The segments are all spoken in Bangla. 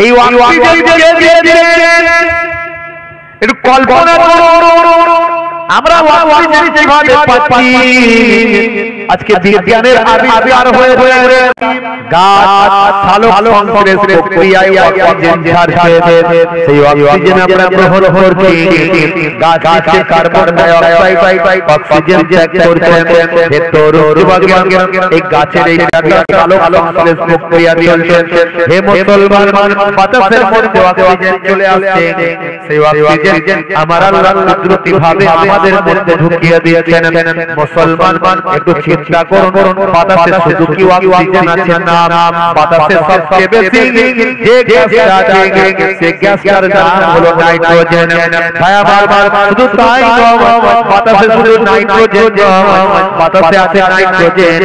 এই অক্সিজেন একটু কল্পনা করুন, আমরা অক্সিজেন যেভাবে পাচ্ছি, আজকে বিজ্ঞানের আবিষ্কার হয়েছে গাছ ভালো সংশ্লেষ প্রক্রিয়ায় অক্সিজেন ছাড়ছে, সেই অক্সিজেন আমরা গ্রহণ করছি, গাছ নিচে কার্বন ডাই অক্সাইড অক্সিজেন ত্যাগ করছে, এই গাছের এই ভালো সংশ্লেষ প্রক্রিয়া চলছে। হে মুসলমান, বাতাসের মধ্যে অক্সিজেন চলে আসছে, সেই অক্সিজেন আমার আল্লাহ কুদরতি ভাবে আমাদের মধ্যে ঢুকিয়ে দিয়েছেন। মুসলমান একটু চিন্তা করুন, বাতাসে শুধু কি অক্সিজেন আছে না, বাতাসে সবচেয়ে বেশি যে গ্যাসটা আছে সেই গ্যাসটার নাম হলো নাইট্রোজেন। ভাই আমার, শুধু তাই নয়, বাতাসে শুধু নাইট্রোজেন নয়, বাতাসে আছে নাইট্রোজেন,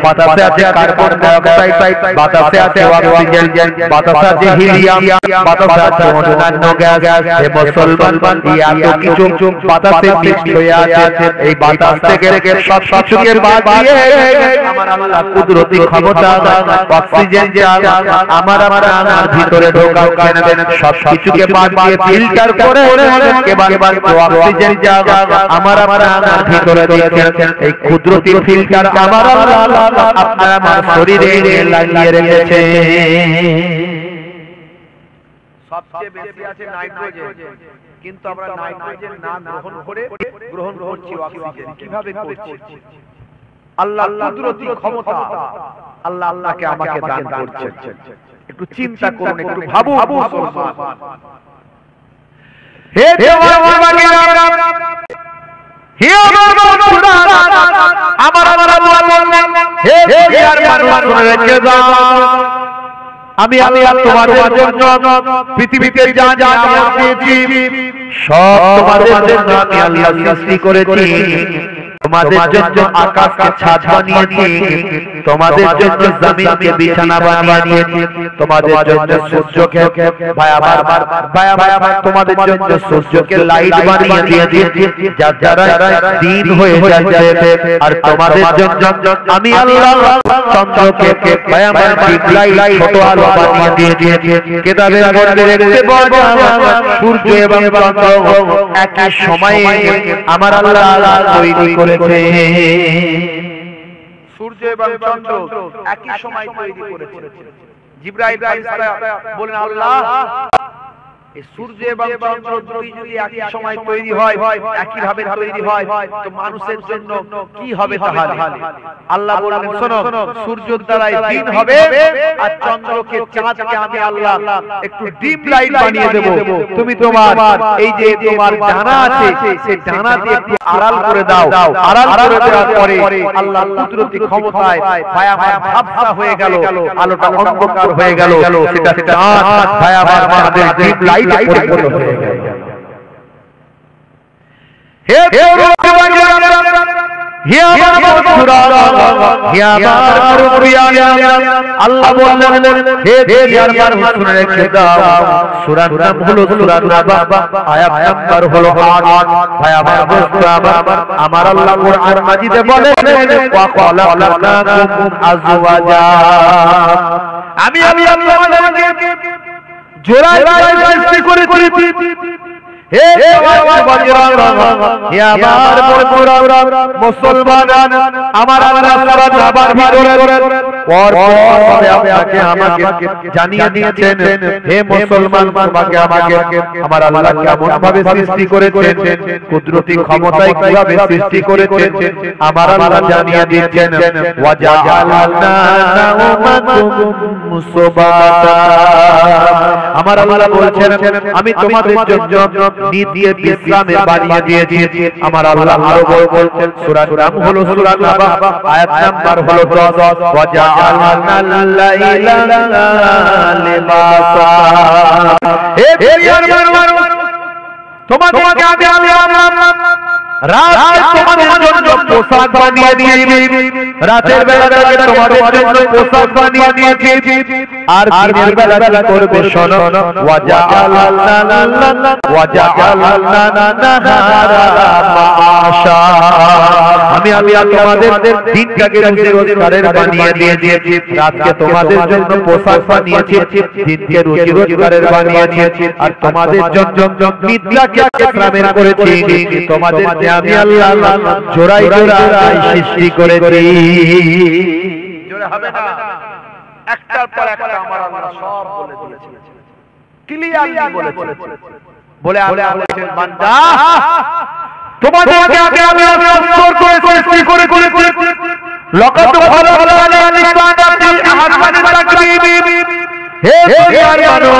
বাতাসে আছে কার্বন ডাই অক্সাইড, বাতাসে আছে অক্সিজেন, বাতাসে আছে হিলিয়াম, বাতাসে আছে অন্যান্য গ্যাস। হে মুসলমান, এই এত কিছু বাতাসে মিক্স হয়ে আছে, এই বাতাস থেকে সব কিছুকে বাদ দিয়ে আমার আল্লাহ কুদরতি ক্ষমতা অক্সিজেন যে আমার প্রাণের ভিতরে ঢোকাচ্ছেন, সব কিছুকে বাদ দিয়ে ফিল্টার করে এবার অক্সিজেন যা আমার প্রাণের ভিতরে দিচ্ছেন, এই কুদরতি ফিল্টার আমার আল্লাহ আপনার আমার শরীরে লাগিয়ে রেখেছে। সবচেয়ে বেশি আছে নাইট্রোজেন, কিন্তু আমরা নাইট্রোজেন না গ্রহণ করে গ্রহণ করছি অক্সিজেন। কিভাবে করছি? আল্লাহ কুদরতি ক্ষমতা আল্লাহ আল্লাহকে আমাকে দান করছেন। একটু চিন্তা করুন, একটু ভাবুন মুসলমান। হে দেওয়ার বাবারা, হে আমার বন্ধুরা, আমার আল্লাহ বললেন, হে ইয়ার মানুষ শুনে রেখে দাও, আমি আল্লাহ তোমাদের জন্য পৃথিবীতে যা যা দিয়েছি সব তোমাদের জন্য আমি আল্লাহ সৃষ্টি করেছি। তোমাদের জন্য আকাশকে ছাদ বানিয়েছি, তোমাদের জন্য জমিনকে বিছানা বানিয়েছি, তোমাদের জন্য সূর্যকে তোমাদের জন্য সূর্যকে লাইট বানিয়ে দিয়েছি যার দ্বারা দিন হয়ে যাচ্ছে, আর তোমাদের জন্য আমি আল্লাহ চন্দ্রকে লাইট ছোট আলো বানিয়ে দিয়েছি। কিতাবের মধ্যে দেখতে পাওয়া যায় সূর্য এবং চন্দ্র একই সময়ে আমার আল্লাহ তৈরি করেছে। সূর্য এবং চন্দ্র একই সময় তৈরি করেছে। জিবরাইল আলাইহিস সালাম বলেন, আল্লাহ এই সূর্য এবং চন্দ্র দুই যদি একই সময় তৈরি হয়, একই ভাবে তৈরি হয়, তো মানুষের জন্য কি হবে তাহলে? আল্লাহ বলেন, শোনো, সূর্যের দ্বারাই দিন হবে, আর চন্দ্রকে চাঁদকে আমি আল্লাহ একটু ডিম লাইট বানিয়ে দেব। তুমি তোমার এই যে তোমার ডানা আছে সেই ডানা দিয়ে একটু আড়াল করে দাও। আড়াল করে দেওয়ার পরে আল্লাহ কুদরতি ক্ষমতায় ভাই আমার ঝাপসা হয়ে গেল, আলোটা অন্ধকার হয়ে গেল, সেটা চাঁদ ভাই আমার আমাদের ডিম লাইট পরিবর্তন হয়ে গেল। হে হে আমার বন্ধুরা, হে আমার প্রিয়া, আল্লাহ বললেন, হে দিয়ার মানুষ শুনে রেখে দাও, সূরার নাম হলো সূরা নাবা, আয়াত নাম্বার হলো ৮। ভাই আমার বন্ধুরা, আমার আল্লাহ কোরআন মাজিদে বলেন, ওয়া খালাকনাকুম আজওয়াজা, আমি আল্লাহ তোমাদেরকে জোড়ায় সৃষ্টি করেছি। হে আমার বান্দারা, হে আমার বন্ধুরা মুসলমান, আমার আল্লাহ সূরা নাবার ভিতরে পরপরভাবে আপনাকে আমাকে জানিয়ে দিয়েছেন, হে মুসলমান, তোমাকে আমাকে আমার আল্লাহ কেমন ভাবে সৃষ্টি করেছেন, কুদরতি ক্ষমতায় কিভাবে সৃষ্টি করেছেন আমার আল্লাহ জানিয়ে দিয়েছেন। ওয়া জাআলনা নাওমাকুম সুবাতা, আমার আল্লাহ বলছেন, আমি তোমাদের জন্য নিদ দিয়ে বিশ্রামের বানিয়ে দিয়েছি। আমার আল্লাহ আরো বলছেন, সূরার নাম হলো সূরা নাবা, আয়াত নাম্বার হলো 10, ওয়া জাআলনাল লাইলা লিবাসা। হে প্রিয় মানুষ, তোমাদেরকে আমি আল্লাহ রাত তোমাদের জন্য পোশাক বানিয়ে দিয়েছি, রাতের বেলাটাকে তোমাদের জন্য পোশাক বানিয়ে দিয়েছি, আর দিনের বেলা কি করবে শোনো, ওয়াজআলানা নাহারা মাআশা, আমি তোমাদের দিনটাকে রোজগারের বানিয়ে দিয়েছি, রাতকে তোমাদের জন্য পোশাক বানিয়েছি, দিনকে রোজগারের বানিয়েছি, আর তোমাদের জন্য নিদ্রাকে ইসলামের করেছি, তোমাদের আমি আল্লাহ জোড়াই জোড়াই সৃষ্টি করেছি। জোরে হবে না, একটার পর একটা আমার আল্লাহ সব বলে দিয়েছেন, ক্লিয়ারলি বলেছেন। বলে আল্লাহ বলেছেন, বান্দা তোমাদেরকে আমি সুন্দর করে সৃষ্টি করেছি, লাকাদ খালাকনাল ইনসানা ফি আহসানি তাকওয়িম, হে দুনিয়ার মানুষ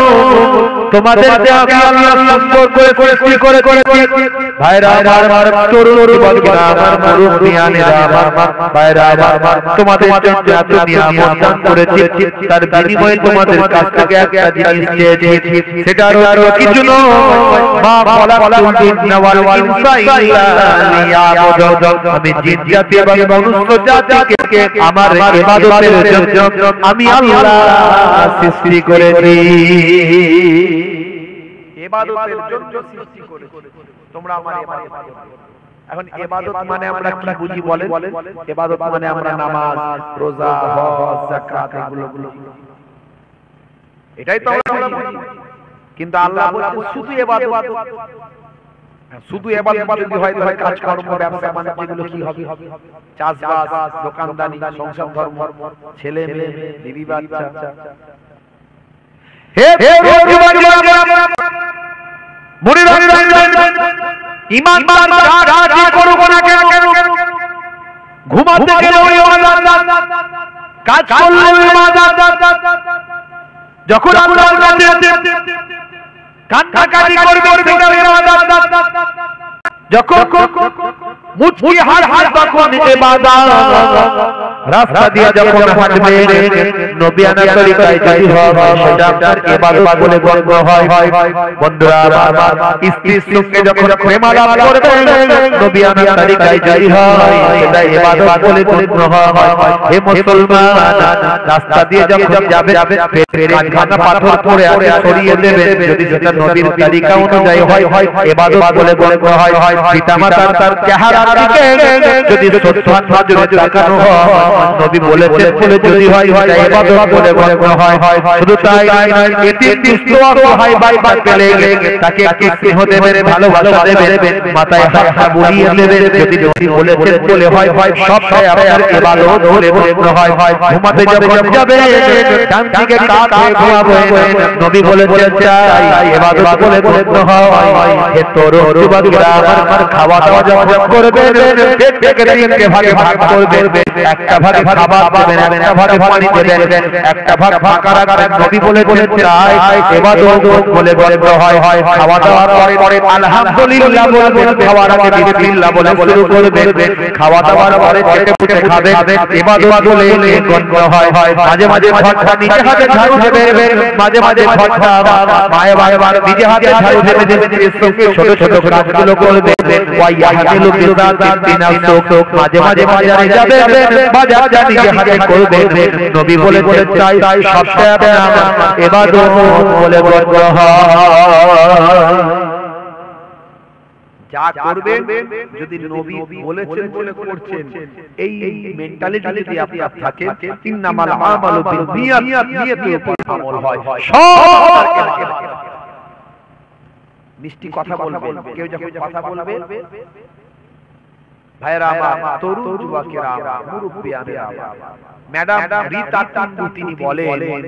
তোমাদেরকে আমি আল্লাহ সুন্দর করে সৃষ্টি করেছি। ভাইরা আমার, তরুণ যুবকেরা আমার, মুরব্বিয়ানেরা আমার, ভাইরা আমার, তোমাদের জন্য এত নিয়ামত দান করেছি, তার বিনিময়ে তোমাদের কাছ থেকে একটা জিনিস চেয়েছি, সেটা আরো কিছু নয়, মা খালাকতুল জিন্না ওয়াল ইনসা ইল্লা লিয়াবুদুন, আমি জিন জাতি এবং মনুষ্য জাতিকে আমার ইবাদতের জন্য আমি আল্লাহ সৃষ্টি করেছি, ইবাদতের জন্য সৃষ্টি করেছি। তোমরা আমার ইবাদত করো। এখন ইবাদত মানে আমরা কি বুঝি বলেন? ইবাদত মানে আমরা নামাজ, রোজা, হজ, যাকাত এগুলো, এটাই তো আমরা বুঝি। কিন্তু আল্লাহ বলেন শুধু ইবাদত, শুধু ইবাদত যদি হয় তাহলে কাজকর্ম, ব্যবসা বাণিজ্য এগুলো কি হবে? চাষবাস, দোকানদারি, সংসার ধর্ম, ছেলে মেয়ে, বিবি বাচ্চা। হে ঈমানদার যা করুক না কেন, ঘুমাতে গেলেও ইবাদত, কাজ করলেও ইবাদত, যখন আল্লাহর কাছে কান্নাকাটি করবে সেটাও ইবাদত, যখন মুচকি হাসবে তখন ইবাদত, রাস্তা দিয়ে যখন হাঁটবে নবিয়ানা তরিকায় যদি হয় সেটা আপনার ইবাদত বলে গণ্য হয়। বন্ধুরা আমার, স্ত্রীর সঙ্গে যখন প্রেমালাপ করবে নবিয়ানা তরিকায় যদি হয় সেটা ইবাদত বলে গণ্য হয়। হে মুসলমান, রাস্তা দিয়ে যখন যাবে কানখানা পাথর পড়ে আগে সরিয়ে দেবে, যদি সেটা নবীর তরিকা অনুযায়ী হয় ইবাদত বলে গণ্য হয়। পিতামাতার তার চেহারার দিকে যদি শ্রদ্ধার নজরে তাকানো হয় নবী বলেছেন বলে যদি হয় সেটা ইবাদত বলে গণ্য হয়। শুধু তাই নয়, এতিম দুস্থ অসহায় ভাই পেলে তাকে একটু স্নেহ দেবেন, ভালোবাসা দেবেন, মাথায় হাতটা বুলিয়ে দেবেন, যদি নবী বলেছেন বলে হয় সবটাই আপনার ইবাদত বলে গণ্য হয়। ঘুমাতে যখন যাবে ডান দিকে কাঁধে ঘুমাবে, নবী বলেছেন চাই ইবাদত বলে গণ্য হয়। হে তরুণ যুবকেরা আমার, খাওয়া দাওয়া যখন করবেন পেটকে তিনটে ভাগে ভাগ করবেন, একটা ভাগে খাবার দেবেন, একটা ভাগে পানি দেবেন, একটা ভাগ ফাঁকা রাখবেন। নবী বলেছেন চাই ইবাদত বলে গণ্য হয়। খাওয়া দাওয়ার পরে আলহামদুলিল্লাহ বলবেন, খাওয়ার আগে বিসমিল্লাহ বলে শুরু করবেন, খাওয়া দাওয়ার পরে চেটে পুটে খাবেন, ইবাদত বলে গণ্য হয়। মাঝে মাঝে ঘরটা নিজে হাতে ঝাড়ু দেবেন, মাঝে মাঝে ঘরটা মায়ে বাবার নিজে হাতে ঝাড়ু দেবেন, ছোট ছোট কাজগুলো করবেন। মাঝে মাঝে বাজারে যাবেন, বাজার নিজে হাতে করবেন, নবী বলেছেন চাই সবটাই আপনার ইবাদত বলে গণ্য হয়। যা করবেন যদি নবী বলেছেন বলে করছেন, এই মেন্টালিটি যদি আপনার থাকে, ইন্নামাল আমালু বিন্নিয়াত, নিয়তের উপর আমল হয়। সব মিষ্টি কথা বলবেন, কেউ যখন কথা বলবে ভাইরা আমার, তরুণ যুবকেরা আমার, মুরব্বিয়ানেরা আমার, ম্যাডাম রীতা টুন্ডু তিনি বলেন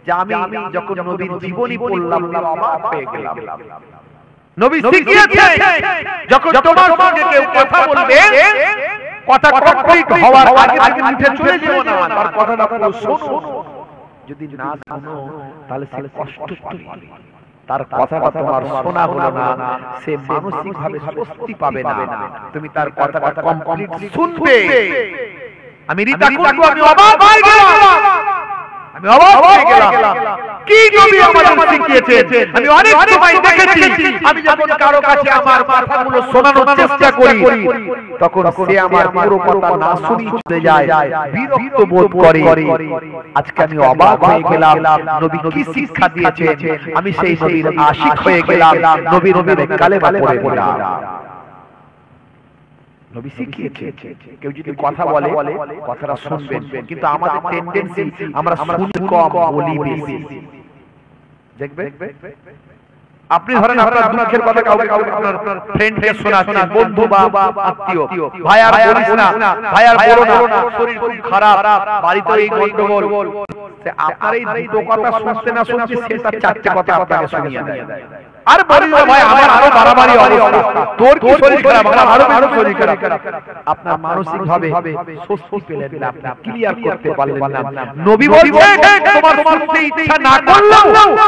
যে আমি যখন নবীর জীবনী পড়লাম অবাক হয়ে গেলাম। নবী শিখিয়েছেন যখন তোমার সঙ্গে কেউ কথা বলবে, কথা কমপ্লিট হওয়ার আগে আগে উঠে চলে যেও না, তার কথাটা পুরো শোনো। যদি না শোনো তাহলে সে কষ্ট পাবে, তার কথাটা তোমার শোনা হলো না, সে মানসিক ভাবে স্বস্তি পাবে না। তুমি তার কথাটা কমপ্লিট শুনবে। আমি রীতা টুন্ডু, আমি অবাক হয়ে গেলাম, আমি অবাক হয়ে গেলাম। কি নবী আমাদের শিখিয়েছেন। আমি অনেক সময় দেখেছি, আমি যখন কারো কাছে আমার কথাগুলো শোনানোর চেষ্টা করি, তখন সে আমার পুরো কথা না শুনি চলে যায়, বিরক্ত বোধ করে। আজকে আমি অবাক হয়ে গেলাম, নবী কি শিক্ষা দিয়েছেন, আমি সেই নবীর আশিক হয়ে গেলাম, নবীর কালেমা পড়ে গেলাম। নবী শিখিয়েছে, কেউ যদি কথা বলে কথাটা শুনবেন, কিন্তু আমাদের টেন্ডেন্সি আমরা শুনি কম, বলি বেশি। দেখবেন আপনি ধরেন আপনার দুঃখের কথা কাউকে আপনার ফ্রেন্ডকে শোনাচ্ছেন, বন্ধু বা আত্মীয়, ভাই আর বলিস না, ভাই আর বলো না, শরীর খুব খারাপ, বাড়িতে এই গন্ডগোল, আপনার এই দুটো কথা শুনতে না শুনতে সে তার চারটে কথা আপনাকে শুনিয়ে দেয়। আর বলি না ভাই আমার আরো বাড়াবাড়ি অবস্থা, তোর কি শরীর খারাপ, আমার আরো বেশি শরীর খারাপ। আপনার মানসিক ভাবে স্বস্তি পেলেন না, আপনি ক্লিয়ার করতে পারলেন না। নবী বলছেন তোমার শুনতে ইচ্ছা না করলেও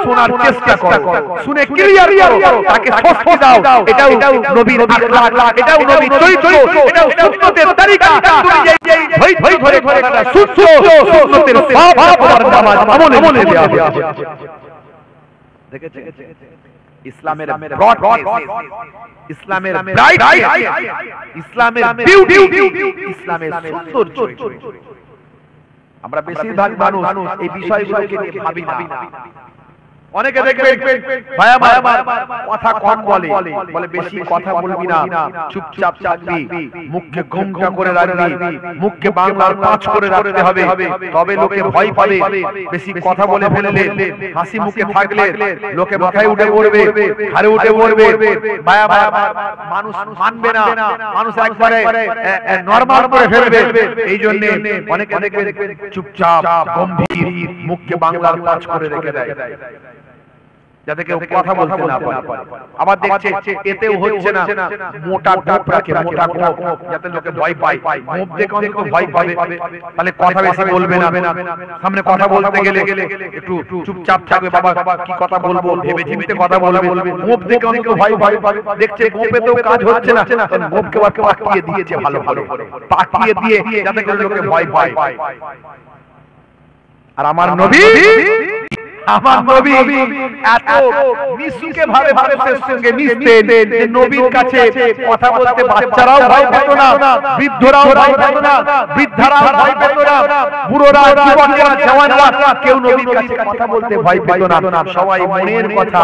শোনার চেষ্টা করো, শুনে ক্লিয়ার করো, তাকে স্বস্তি দাও। এটাও নবীর আখলাক, এটাও নবীর চরিত্র, এটাও সুন্নতের তরিকা। তুমি যেই ধই ধই ধরে ধরে শুনছো, সুন্নতের সব আপনার নামাজ আমলে দেয়া হবে। দেখেছেন ইসলামের ব্রডনেস, ইসলামের ব্রাইটনেস, ইসলামের বিউটি, ইসলামের সৌন্দর্য। আমরা বেশিরভাগ মানুষ এই বিষয়গুলোকে নিয়ে ভাবি না। অনেকে দেখবেন ভাই আমার কথা কম বলে, বলে বেশি কথা বলবি না, চুপচাপ থাকবি, মুখকে ঘোমটা করে রাখবি, মুখকে বাংলার পাঁচ করে রাখতে হবে, তবে লোকে ভয় পাবে। বেশি কথা বলে ফেললে, হাসি মুখে থাকলে লোকে মাথায় উঠে পড়বে, ঘাড়ে উঠে পড়বে, ভাই আমার মানুষ মানবে না, মানুষ একবারে নরমাল করে ফেলবে। এই জন্য অনেকে দেখবেন চুপচাপ গম্ভীর, মুখকে বাংলার পাঁচ করে রেখে দেয়, যাতে কেউ কথা বলতে না পারে। আবার দেখছে এতেও হচ্ছে না, মোটা গোপ রাখে, মোটা গোপ, যাতে লোকে ভয় পায়। গোপ দেখে অনেক ভয় পাবে, তাহলে কথা বেশি বলবে না, সামনে কথা বলতে গেলে একটু চুপচাপ থাকবে, বাবা কি কথা বলবো ভেবে চিন্তে কথা বলবে। গোপ দেখে অনেক ভয় পায়, দেখছে গোপেতেও কাজ হচ্ছে না, গোপকে পাকিয়ে দিয়েছে, ভালো ভালো পাকিয়ে দিয়ে যাতে করে লোকে ভয় পায়। আর আমার নবী এত মিশুকে ভাবে মানুষের সঙ্গে মিশতেন যে নবীর কাছে কথা বলতে বাচ্চারাও ভয় পেত না, বৃদ্ধরাও ভয় পেত না, বৃদ্ধারাও ভয় পেত না, বুড়োরা, যুবকেরা, জওয়ানরা কেউ নবীর কাছে কথা বলতে ভয় পেত না। সবাই মনের কথা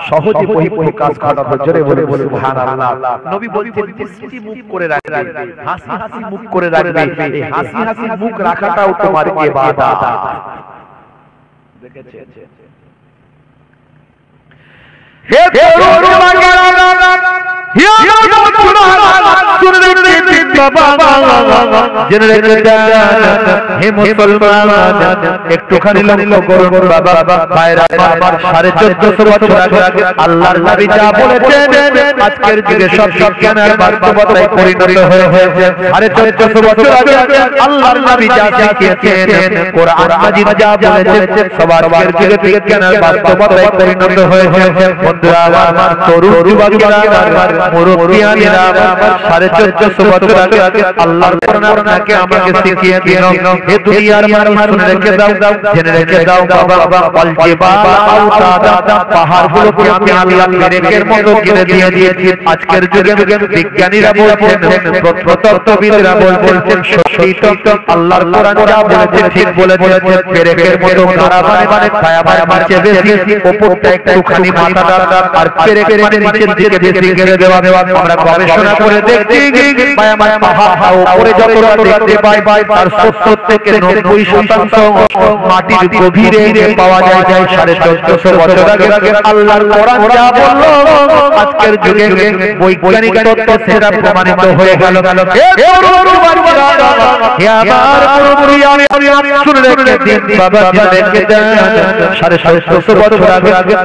সহজে বহিঃপ্রকাশ ঘটাতো। জোরে বলে সুবহানাল্লাহ। নবী বলতেন মিষ্টি মুখ করে রাখবে, হাসি হাসি মুখ করে রাখবে। এই হাসি হাসি মুখ রাখাটাও তোমার ইবাদত। দেখেছেন হে তরুণ বাঙালি, হে বন্ধুরা, শুনে রেখে বাবা, জেনে রেখে হে মুসলমান, একটুখানি লক্ষ্য করুন বাবা, ভাইরা আমার 1450 বছর আগে আল্লাহর নবী যা বলেছেন আজকের যুগে সব জ্ঞানের বাস্তবতায় পরিণত হয়েছে। 1450 বছর আগে আল্লাহর নবী যা শিখিয়েছেন, কোরআন মাজিদ যা বলেছেন, সব আজকের যুগে বিজ্ঞানের বাস্তবতায় পরিণত হয়েছে। বন্ধুরা আমার, তরুণ যুবকেরা, মুরব্বিয়ানেরা, 1450 বছর আগে আল্লাহর কোরআন আপনাকে আমাকে শিখিয়ে দিল। হে দুনিয়ার মানুষ, শুনে রেখে দাও, জেনে রেখে দাও বাবা, পাহাড়গুলোকে আমি আল্লাহ পেরেকের মতো গিরে দিয়ে দিয়েছি। আজকের যুগে বিজ্ঞানীরা বলছেন, প্রত্নতত্ত্ববিদরা বলছেন, সত্যি আল্লাহর কোরআন যা বলেছে ঠিক বলেছে। পেরেকের মতো মানে ছায়া মারছে বেশি, উপরটা একটুখানি মাথাটা, আর পেরেকের মানে নিচের দিকে বেশি গেড়ে দেওয়া। আমরা গবেষণা করে দেখছি উপরে যতটা দেখতে পাই তার 70 থেকে 90% মাটির গভীরে পাওয়া যায়। 1450 বছর আগে আল্লাহর কোরআন যা বলল, আজকের যুগে বৈজ্ঞানিক তত্ত্ব সেটা প্রমাণিত হয়ে গেল।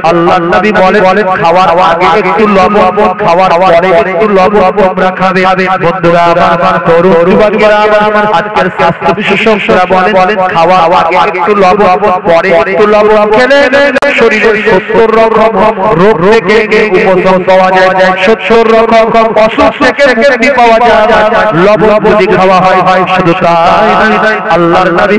আল্লাহর নবী বলেন, খাওয়ার আগে একটু লবণ, খাওয়ার পরে একটু লবণ রাখাবে। বন্ধুরা আমার তরুণ যুবকেরা আমার আজকের স্বাস্থ্য বিশেষজ্ঞরা বলেন খাওয়া আগে একটু লবণ পরে একটু লবণ খেলে শরীরে 70 রকম রোগ থেকে উপশম পাওয়া যায় 70 রকম অসুখ থেকে মুক্তি পাওয়া যায় লবণ যদি খাওয়া হয় শুধু তাই আল্লাহর নবী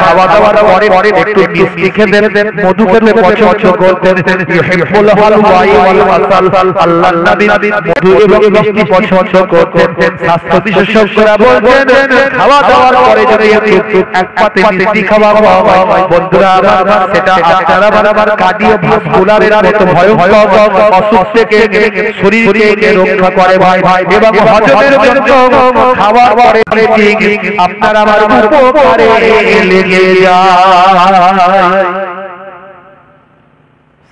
খাওয়া দাওয়ার পরে একটু মিষ্টি খেতে মধু খেতে পছন্দ করতেন ইউহিব্বুল হালওয়া ওয়াল আসাল আল্লাহর নবী মধু এবং মিষ্টি পছন্দ করতেন স্বাস্থ্য বিশেষজ্ঞরা বলেন খাওয়া দাওয়ার পরে যদি একটু এক পাতে মিষ্টি খাওয়া হয় বন্ধুরা সেটা আপনারা বারবার কার্ডিওভাস্কুলারের মতো ভয়ঙ্কর অসুখ থেকে শরীরকে রক্ষা করে ভাই এবং হজমের জন্য খাওয়ার পরে আপনার আমার উপকারে লেগে যায়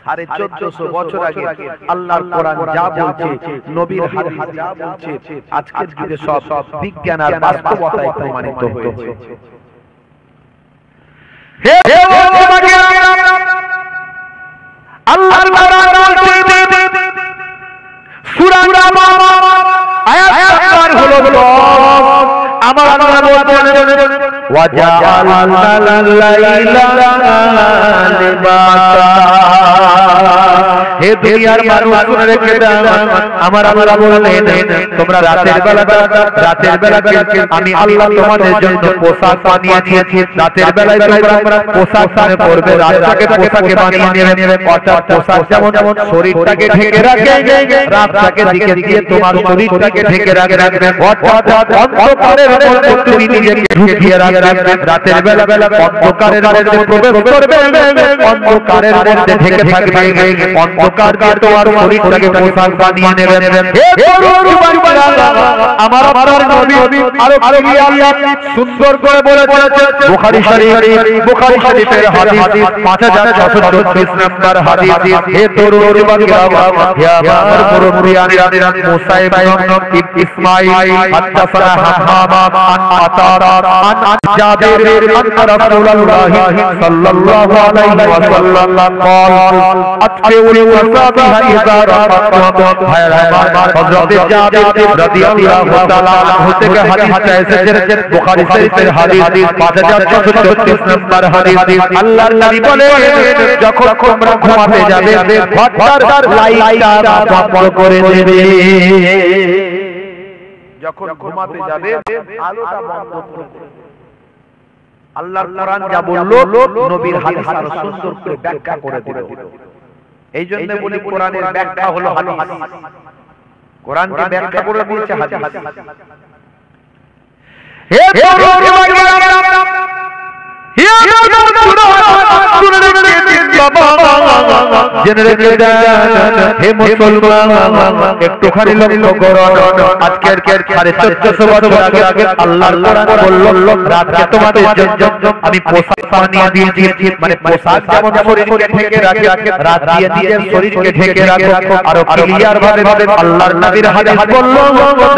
1450 বছর আগে আল্লাহর কোরআন যা বলছে নবীর হাদিস যা বলছে আজকের যুগে সব বিজ্ঞান আর বাস্তবতায় প্রমাণিত হয়েছে হে আল্লাহর কোরআন বলছে সূরা আয়াত নাম্বার হলো আমার আল্লাহ বলেন ওয়াজআলনা লাইলা লিবাসা হে দুনিয়ার মানুষ শুনে রেখে দাও আমার আল্লাহ বলেন তোমরা রাতের বেলা আমি আল্লাহ তোমাদের জন্য পোশাক বানিয়ে দিয়েছি রাতের বেলায় তোমরা পোশাক পরে পড়বে রাতটাকে পোশাকে বানিয়ে নেবে অর্থাৎ পোশাক যেমন শরীরটাকে ঢেকে রাখে রাতটাকে দিকে দিয়ে তোমার শরীরটাকে ঢেকে রাখবে অর্থাৎ অন্ধকারের মধ্যে তুমি নিজেকে ঢুকিয়ে রাখবে রাতের বেলা অন্ধকারের মধ্যে প্রবেশ করবে অন্ধকারের মধ্যে ঢেকে থাকবে অন্ধকার দিয়ে তোমার শরীরটাকে পোশাক বানিয়ে নেবে আমার নবী আরো সুন্দর করে বলেছেন বুখারী শরীফের হাদিস 5634 নম্বর হাদিস হে তরুণ যুবকেরা হে আমার মুরব্বিয়ানেরা মুসাইব ইবনে ইসমাঈল হাদাসানা হাম্মাম আন আতারা আন জাবির আন রাসূলুল্লাহ সাল্লাল্লাহু আলাইহি ওয়াসাল্লাম قال আতফিউল ওয়াসাবিহা ইযা রাআতুম হযরত জাবির রাদিয়াল্লাহু তাআলা আনহু থেকে হাদিসটা এসেছে বুখারী শরীফের হাদিস 5634 নম্বর হাদিস আল্লাহর নবী বলেন যখন তোমরা ঘুমাতে যাবে ঘরটার লাইটটা বন্ধ করে দেবে যখন ঘুমাতে যাবে আলোটা বন্ধ করে দেবে আল্লাহর কোরআন যা বললো নবীর হাদিস আরো সুন্দর করে ব্যাখ্যা করে দিল এইজন্য বলি কোরআনের ব্যাখ্যা হলো হাদিস কোরআনকে ব্যাখ্যা করে দিয়েছে হাদিস হে হে মুসলমান একটুখানি লক্ষ্য করুন আজকের 1450 বছর আগে আল্লাহর কোরআন বলল রাতকে তোমাদের জন্য আমি পোশাক বানিয়ে দিয়েছি মানে পোশাক যেমন শরীরকে ঢেকে রাখে রাত দিয়ে নিজের শরীরকে ঢেকে রাখো আরো ক্লিয়ার ভাবে আল্লাহর নবীর হাদিস বলল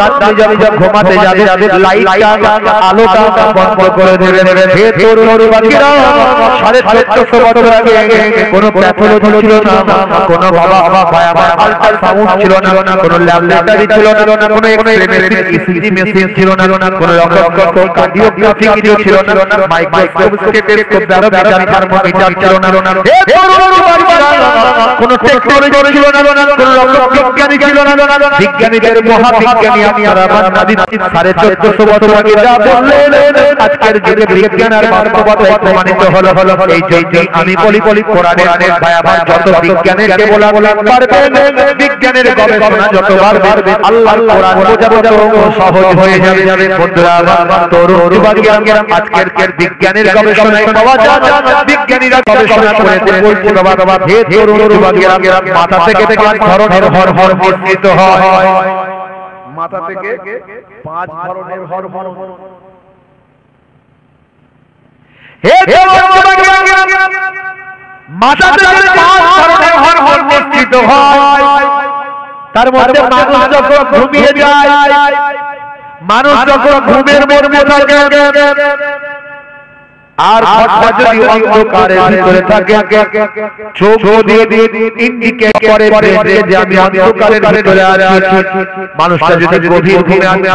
রাতে যখন ঘুমাতে যাবে লাইটটা আলোটা বন্ধ করে দেবে হে তরুণ যুবকেরা 1450 বছর আগে কোনো প্যাথোলজি ছিল না কোনো বাবা আল্ট্রাসাউন্ড ছিল না কোনো ল্যাবরেটরি ছিল না কোনো এক্সরে ইসিজি মেশিন ছিল না কোনো রক্ত কার্ডিওগ্রাফি কিছু ছিল না মাইক্রোস্কোপ স্টেথোস্কোপ ব্যারোমিটার থার্মোমিটার ছিল না কোনো টেকনোলজি ছিল না কোনো বিজ্ঞানী ছিল না বিজ্ঞানীদের মহাবিজ্ঞানী আপনারা নবী 1450 বছর আগে যা বললেন আজকের যুগে বিজ্ঞান আর বাস্তবতায় প্রমাণিত হলো এই যে আমি বলি কোরআনের ভাই যত বিজ্ঞানের কে বলা পারবেন বিজ্ঞানের গবেষণা যত বাড়বে আল্লাহর কোরআন বোঝা সহজ হয়ে যাবে বন্ধুরা তরুণ যুবকেরা আজকের বিজ্ঞানের গবেষণায় পাওয়া যায় বিজ্ঞানীরা গবেষণা করেছে বলছে বাবা হে তরুণ যুবকেরা মাথা থেকে 5 ধরনের হরমোন নিঃসৃত হয় মাথা থেকে 5 ধরনের হরমোন হে তরুণ যুবকেরা মাথা থেকে 5 ধরনের হরমোন নিঃসৃত হয় তার মধ্যে মানুষ যখন ঘুমিয়ে যায় মানুষ যখন ঘুমের মধ্যে থাকে আর ঘরটা যদি অন্ধকারের ভিতরে থাকে, চোখ দিয়ে ইন্ডিকেট করে যে আমি অন্ধকারের ভিতরে আছি। মানুষটা যদি গভীর ঘুমে থাকে,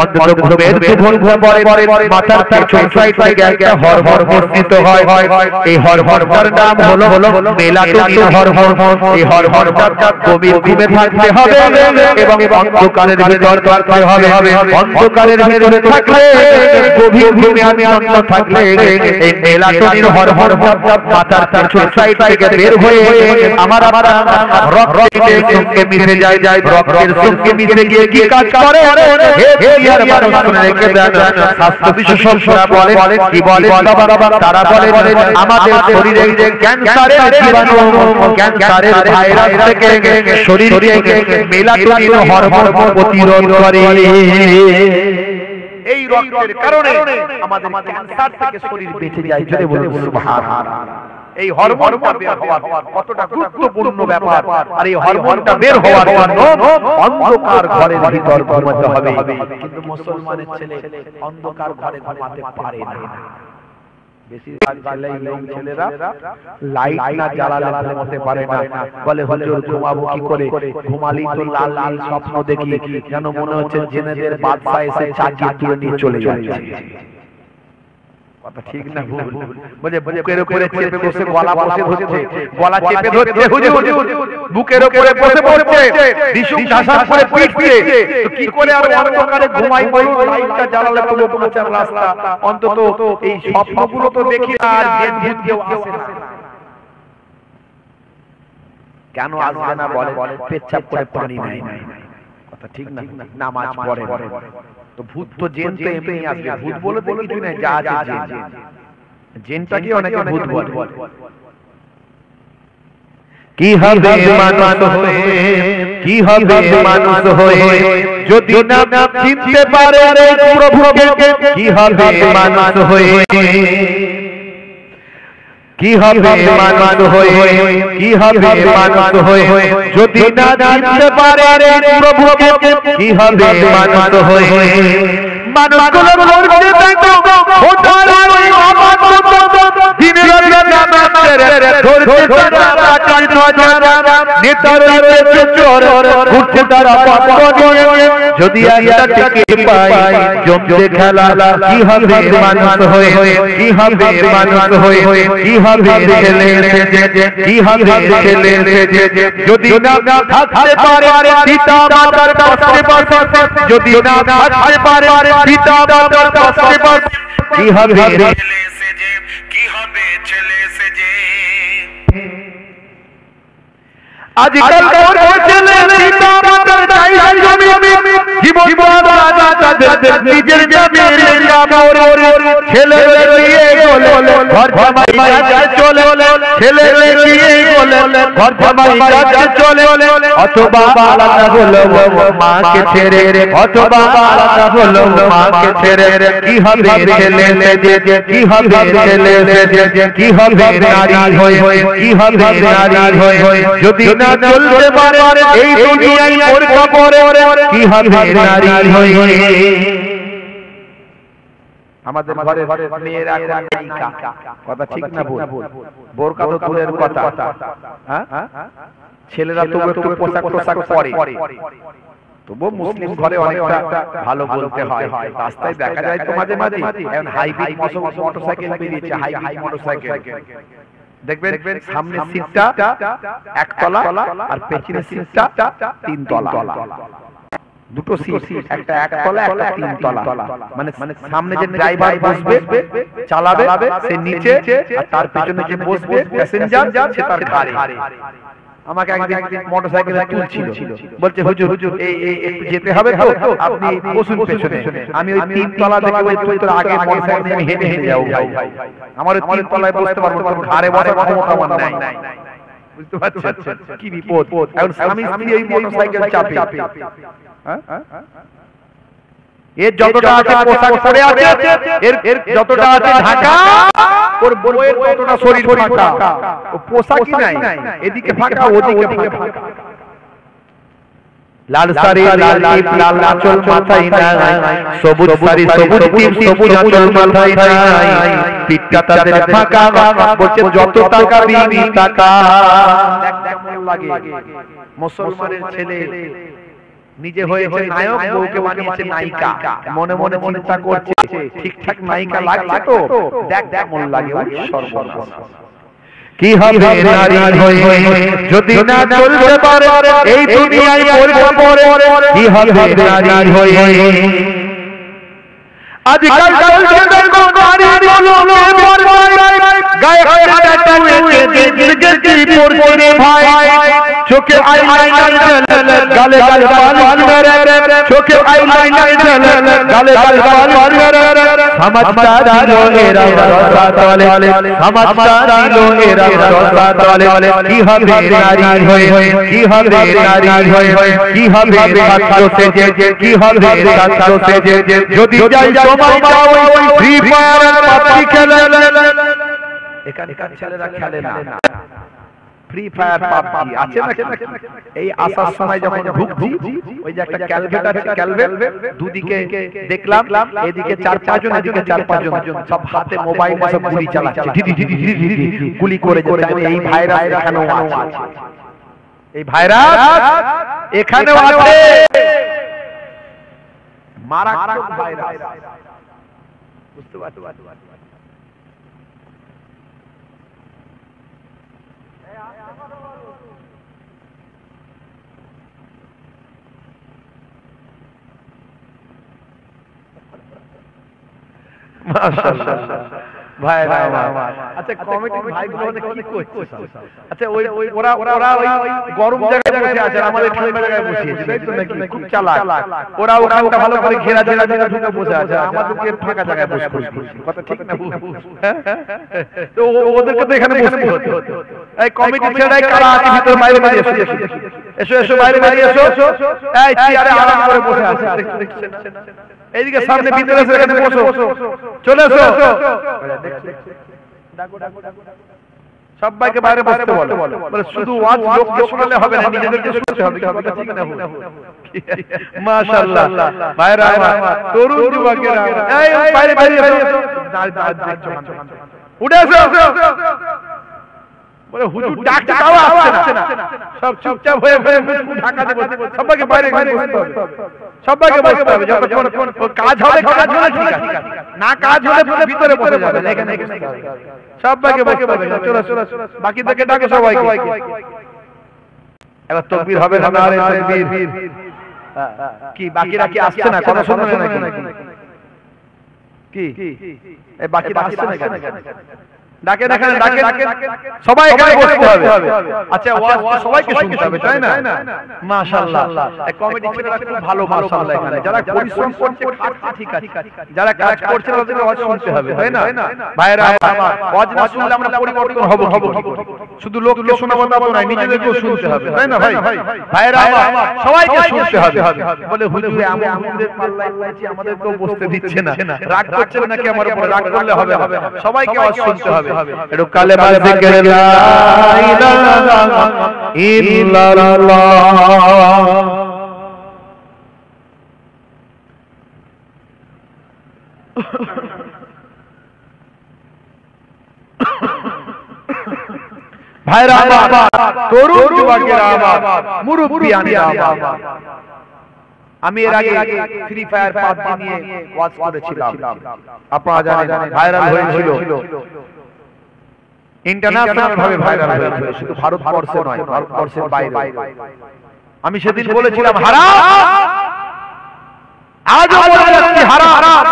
অন্তত ঘুমের ঘুম পরে মাথার পেছন সাইড থেকে একটা হরহর বর্ণিত হয়। এই হরহরটার নাম হলো মেলাটোনিন হরহর। এই হরহরটা গভীর ঘুমে থাকতে হবে এবং অন্ধকারের ভিতরে থাকতে হবে। অন্ধকারের ভিতরে থাকলে, গভীর ঘুমে আমি থাকলে এই মেলাটোনিন হরমোন মাথার পেছন সাইড থেকে বের হয়ে আমার রক্তের সঙ্গে মিশে যায়। রক্তের সঙ্গে মিশে গিয়ে কি কাজ করে? স্বাস্থ্য বিশেষজ্ঞরা বলে, কি বলে তারা বলে আমাদের শরীরে ক্যান্সারের জীবাণু, ক্যান্সারের ভাইরাস থেকে শরীর থেকে মেলাটোনিন হরমোন প্রতিরোধ করে। এই রক্তের কারণে আমাদের ক্যান্সার থেকে শরীর বেঁচে যায়। জোরে বলুন সুবহানাল্লাহ। এই হরমোনটা বের হওয়া কতটা গুরুত্বপূর্ণ ব্যাপার। আর এই হরমোনটা বের হওয়ার জন্য অন্ধকার ঘরের ভিতর ঘুমাতে হবে। কিন্তু মুসলমানের ছেলে অন্ধকার ঘরে ঘুমাতে পারে না। বেশিরভাগ ছেলেরা লাইট না জ্বালালে ঘুমাতে পারে না। বলে হুজুর ঘুমাবো কি করে? ঘুমালি তো লাল লাল স্বপ্ন দেখি, যেন মনে হচ্ছে জেনেদের বাদশা এসে চাকি তুলে নিয়ে চলে যাচ্ছে। কথা ঠিক না ভুল? বলে বুকের উপরে চেপে বসে গলা বসে ধরছে, গলা চেপে ধরছে হুজুর, বুকের উপরে বসে পড়ছে, দিশুক ঢাসা করে পিটছে। তো কি করে আর অন্ধকারে ঘুমাই? বলুন লাইটটা জ্বালালে তো বাঁচার রাস্তা। অন্তত এই স্বপ্নগুলো তো দেখি না, আর জেন ভূত কেউ আসে না। কেন আসবে না? বলে পেচ্ছাপ করে পানি নাই। কথা ঠিক না? নামাজ পড়ে। তো ভূত তো জেন তো এমনি আসবে। ভূত বলে তো কিছু নাই, যা আছে জেন। জেনটাকে অনেকে ভূত বলে। কি হবে মানুষ হয়ে, কি হবে মানুষ হয়ে যদি না চিনতে পারে প্রভুকে? কি হবে মানুষ হয়ে, কি হবে মানুষ হয়ে, কি হবে মানুষ হয়ে যদি না চিনতে পারে প্রভুকে? কি হবে মানুষ হয়ে? মানুষগুলো করতে থাকো ওঠার ওই অবাধ্য দিনের যদি একটা টিকে পাই জমতে খেলা। কি হবে মানুষ হয়ে, কি হবে মানুষ হয়ে, কি হবে ছেলে সেজে, কি হবে ছেলে সেজে যদি না থাকতে পারে পিতা মাতার পাশে পাশে, যদি না থাকতে পারে পিতা মাতার পাশে পাশে, কি হবে ছেলে সেজে, কি হবে ছেলে সেজে। আজকাল ছেলে পিতা মাতার চাই জমি, জীবন তাদের নিজের জমির ছেলে নিয়ে বলে ঘর জামাই চলে, ছেলে নিয়ে বলে ঘর জামাই চলে। অথবা আলাদা হলো মাকে ছেড়ে, অথবা আলাদা হলো মাকে ছেড়ে। কি হবে ছেলে সেজে, কি হবে ছেলে সেজে, কি হবে নারী হয়ে, কি হবে নারী হয়ে যদি না চলতে পারে এই দুনিয়ায় ওর কবরে, কি হবে নারী হয়ে। আমাদের ঘরে মেয়েরা নায়িকা। কথা ঠিক না ভুল? বোরকা তো দূরের কথা, হ্যাঁ ছেলেরা তো একটু পোশাক টোশাক পরে, তবু মুসলিম ঘরে অনেকটা ভালো বলতে হয়। রাস্তায় দেখা যায় তো মাঝে মাঝে এখন হাইব্রিড মোটরসাইকেল বেরিয়েছে, হাইব্রিড মোটরসাইকেল। দেখবেন সামনে সিটটা একতলা আর পেছনের সিটটা তিনতলা। দুটো সিট, একটা একতলা একটা তিনতলা। মানে সামনে যে ড্রাইভার বসবে চালাবে সে নিচে, আর তার পেছনে যে বসবে প্যাসেঞ্জার সে তার ঘাড়ে। আমাকে একদিন মোটরসাইকেলে তুলছিল, বলছে হুজুর এই একটু যেতে হবে তো, আপনি বসুন পেছনে। আমি ওই তিনতলা থেকে ওই তুলতে আগে মোটরসাইকেল নিয়ে হেঁটে হেঁটে যাবো ভাই। আমার ওই তিনতলায় বসতে পারবো না, ঘাড়ে বসার ক্ষমতা আমার নাই। বুঝতে পারছেন কি বিপদ? এখন স্বামী স্ত্রী এই মোটরসাইকেল চাপে। এর যতটা আছে পোশাক পরে আছে, এর যতটা আছে ঢাকা, ওর বউয়ের যতটা শরীর ফাঁকা, ও পোশাকই নাই। এদিকে ফাঁকা ওদিকে ফাঁকা। লাল শাড়ি লাল টিপ লাল আঁচল মাথায় নাই, সবুজ শাড়ি সবুজ টিপ সবুজ আঁচল মাথায় নাই, পিঠটা তাদের ফাঁকা, বলছে যত টাকা দিবি টাকা। কেমন লাগে মুসলমানের ছেলে নিজে হয়েছে নায়ক, বউকে বানিয়েছে নায়িকা, মনে মনে চিন্তা করছে ঠিকঠাক নায়িকা লাগছে তো, দেখ কেমন লাগে। সর্বনাশ কি হবে নারী হয়ে যদি না চলতে পারে এই দুনিয়ায় পড়ে, কি হবে নারী হয়ে। আজকাল চলছে দেখো নারী বলো গায়ে কাটা টুয়ে জিন্দগি পড়ছে ভাই, চোখে আইলাইনার ঝলঝল গালে গালে বাল মেরে, চোখে আইলাইনার ঝলঝল গালে গালে বাল মেরে, समझदार लोगेरा रसात वाले, समझदार लोगेरा रसात वाले, की হবে নারী হয়ে, কি হবে নারী হয়ে, কি হবে ছাত্র সেজে, কি হবে ছাত্র সেজে, যদি যাই সময় যাও ফ্রি ফায়ার পাবজি খেলে। এখানকার ছেলেরা খেলে না ফ্রি ফায়ার পাবজি, আছে না? এই আসার সময় যখন ঢুকছি ওই যে একটা ক্যালভেট আছে, ক্যালভেট দুদিকে দেখলাম, এদিকে 4-5 জন, এদিকে 4-5 জন, সব হাতে মোবাইল সব গুলি চালাচ্ছে, গুলি করে যাচ্ছে। এই ভাইরাস এখানেও আছে, এই ভাইরাস এখানেও আছে, মারাত্মক ভাইরাস, বুঝতে পারছো? মাশাআল্লাহ ভাইরা আমার। আচ্ছা কমিটির ভাইগুলো কি করছে? আচ্ছা ওই ওরা ওই গরম জায়গায় বসে আছে, আমাদের ঠান্ডা জায়গায় বসিয়েছে, তাই তো নাকি? খুব চালাক ওরা, ওখানটা ভালো করে ঘেরা ঘেরা জায়গা ঢুকে বসে আছে, আমাদেরকে ফাঁকা জায়গায় বসে বসে, কথা ঠিক না? তো ওদেরকে তো এখানে বসতে হতো। এই কমিটির ছেলেরাই কারা আছে ভিতরে, বাইরে বাইরে এসো, এসো বাইরে বাইরে এসো, এই চেয়ারে আরাম করে বসে আছে, দেখছেন? এইদিকে সামনে ভিতরে এসে এখানে বসো, চলে এসো, সবাইকে বাইরে বসতে বলো, বলে শুধু ওয়াজ লোককে শোনালে হবে না, নিজেদেরকে শুনতে হবে, কথা ঠিক না? মাশাআল্লাহ ভাইরা আমার, তরুণ যুবকেরা এই বাইরে বাইরে এসো, উঠে এসো, বলে হুজুর ডাকছে তাও আসছে না, সব চুপচাপ হয়ে ঢাকা দিয়ে বসে, সবাইকে বাইরে বাইরে বসতে হবে, সবাইকে বসতে হবে, যতক্ষণ কাজ হবে ঠিক আছে, না কাজ হলে ভিতরে বসে যাবে, এখানে সবাইকে বসতে হবে। চলো চলো, বাকি থেকে ডাকে সবাইকে, এবার তাকবীর হবে না? আরে তাকবীর কি বাকিরা কি আসছে না? কথা শুনবে নাকি? কি এই বাকিরা আসছে না কেন? ডাকে ডাকে ডাকে, সবাই এখানে বসতে হবে। আচ্ছা ওয়াজ সবাইকে শুনতে হবে, তাই না? মাশাআল্লাহ এই কমিটি ছেলেরা খুব ভালো, মাশাআল্লাহ। এখানে যারা পরিশ্রম করছে খাটছে ঠিক আছে, যারা কাজ করছে তাদের ওয়াজ শুনতে হবে, তাই না? ভাইরা আমার, ওয়াজ না শুনলে আমরা পরিবর্তন হব কি? শুধু লোককে শোনাবো তা নয়, নিজেদেরকেও শুনতে হবে, তাই না ভাই? ভাইরা আমার, সবাইকে শুনতে হবে। বলে হুজুর আমরা আমাদের পাল্লায় পড়েছি, আমাদেরকেও বসতে দিচ্ছে না, রাগ করছেন নাকি আমার উপর? রাগ করলে হবে না, সবাইকে ওয়াজ শুনতে হবে। একটু কালেমা জিকির লা ইলাহা ইল্লাল্লাহ। ভাইরা আমার, তরুণ যুবকেরা আমার, মুরব্বিয়ানেরা আমার, আমি এর আগে ফ্রি ফায়ার পাবজি নিয়ে ওয়াজ করেছিলাম, আপনারা জানেন, ভাইরাল হয়েছিল, ইন্টারন্যাশনাল ভাবে ভাইরাল হয়েছিল, শুধু ভারতবর্ষে নয়, ভারতবর্ষের বাইরে। আমি সেদিন বলেছিলাম হারাম, আজও বলে যাচ্ছি হারাম।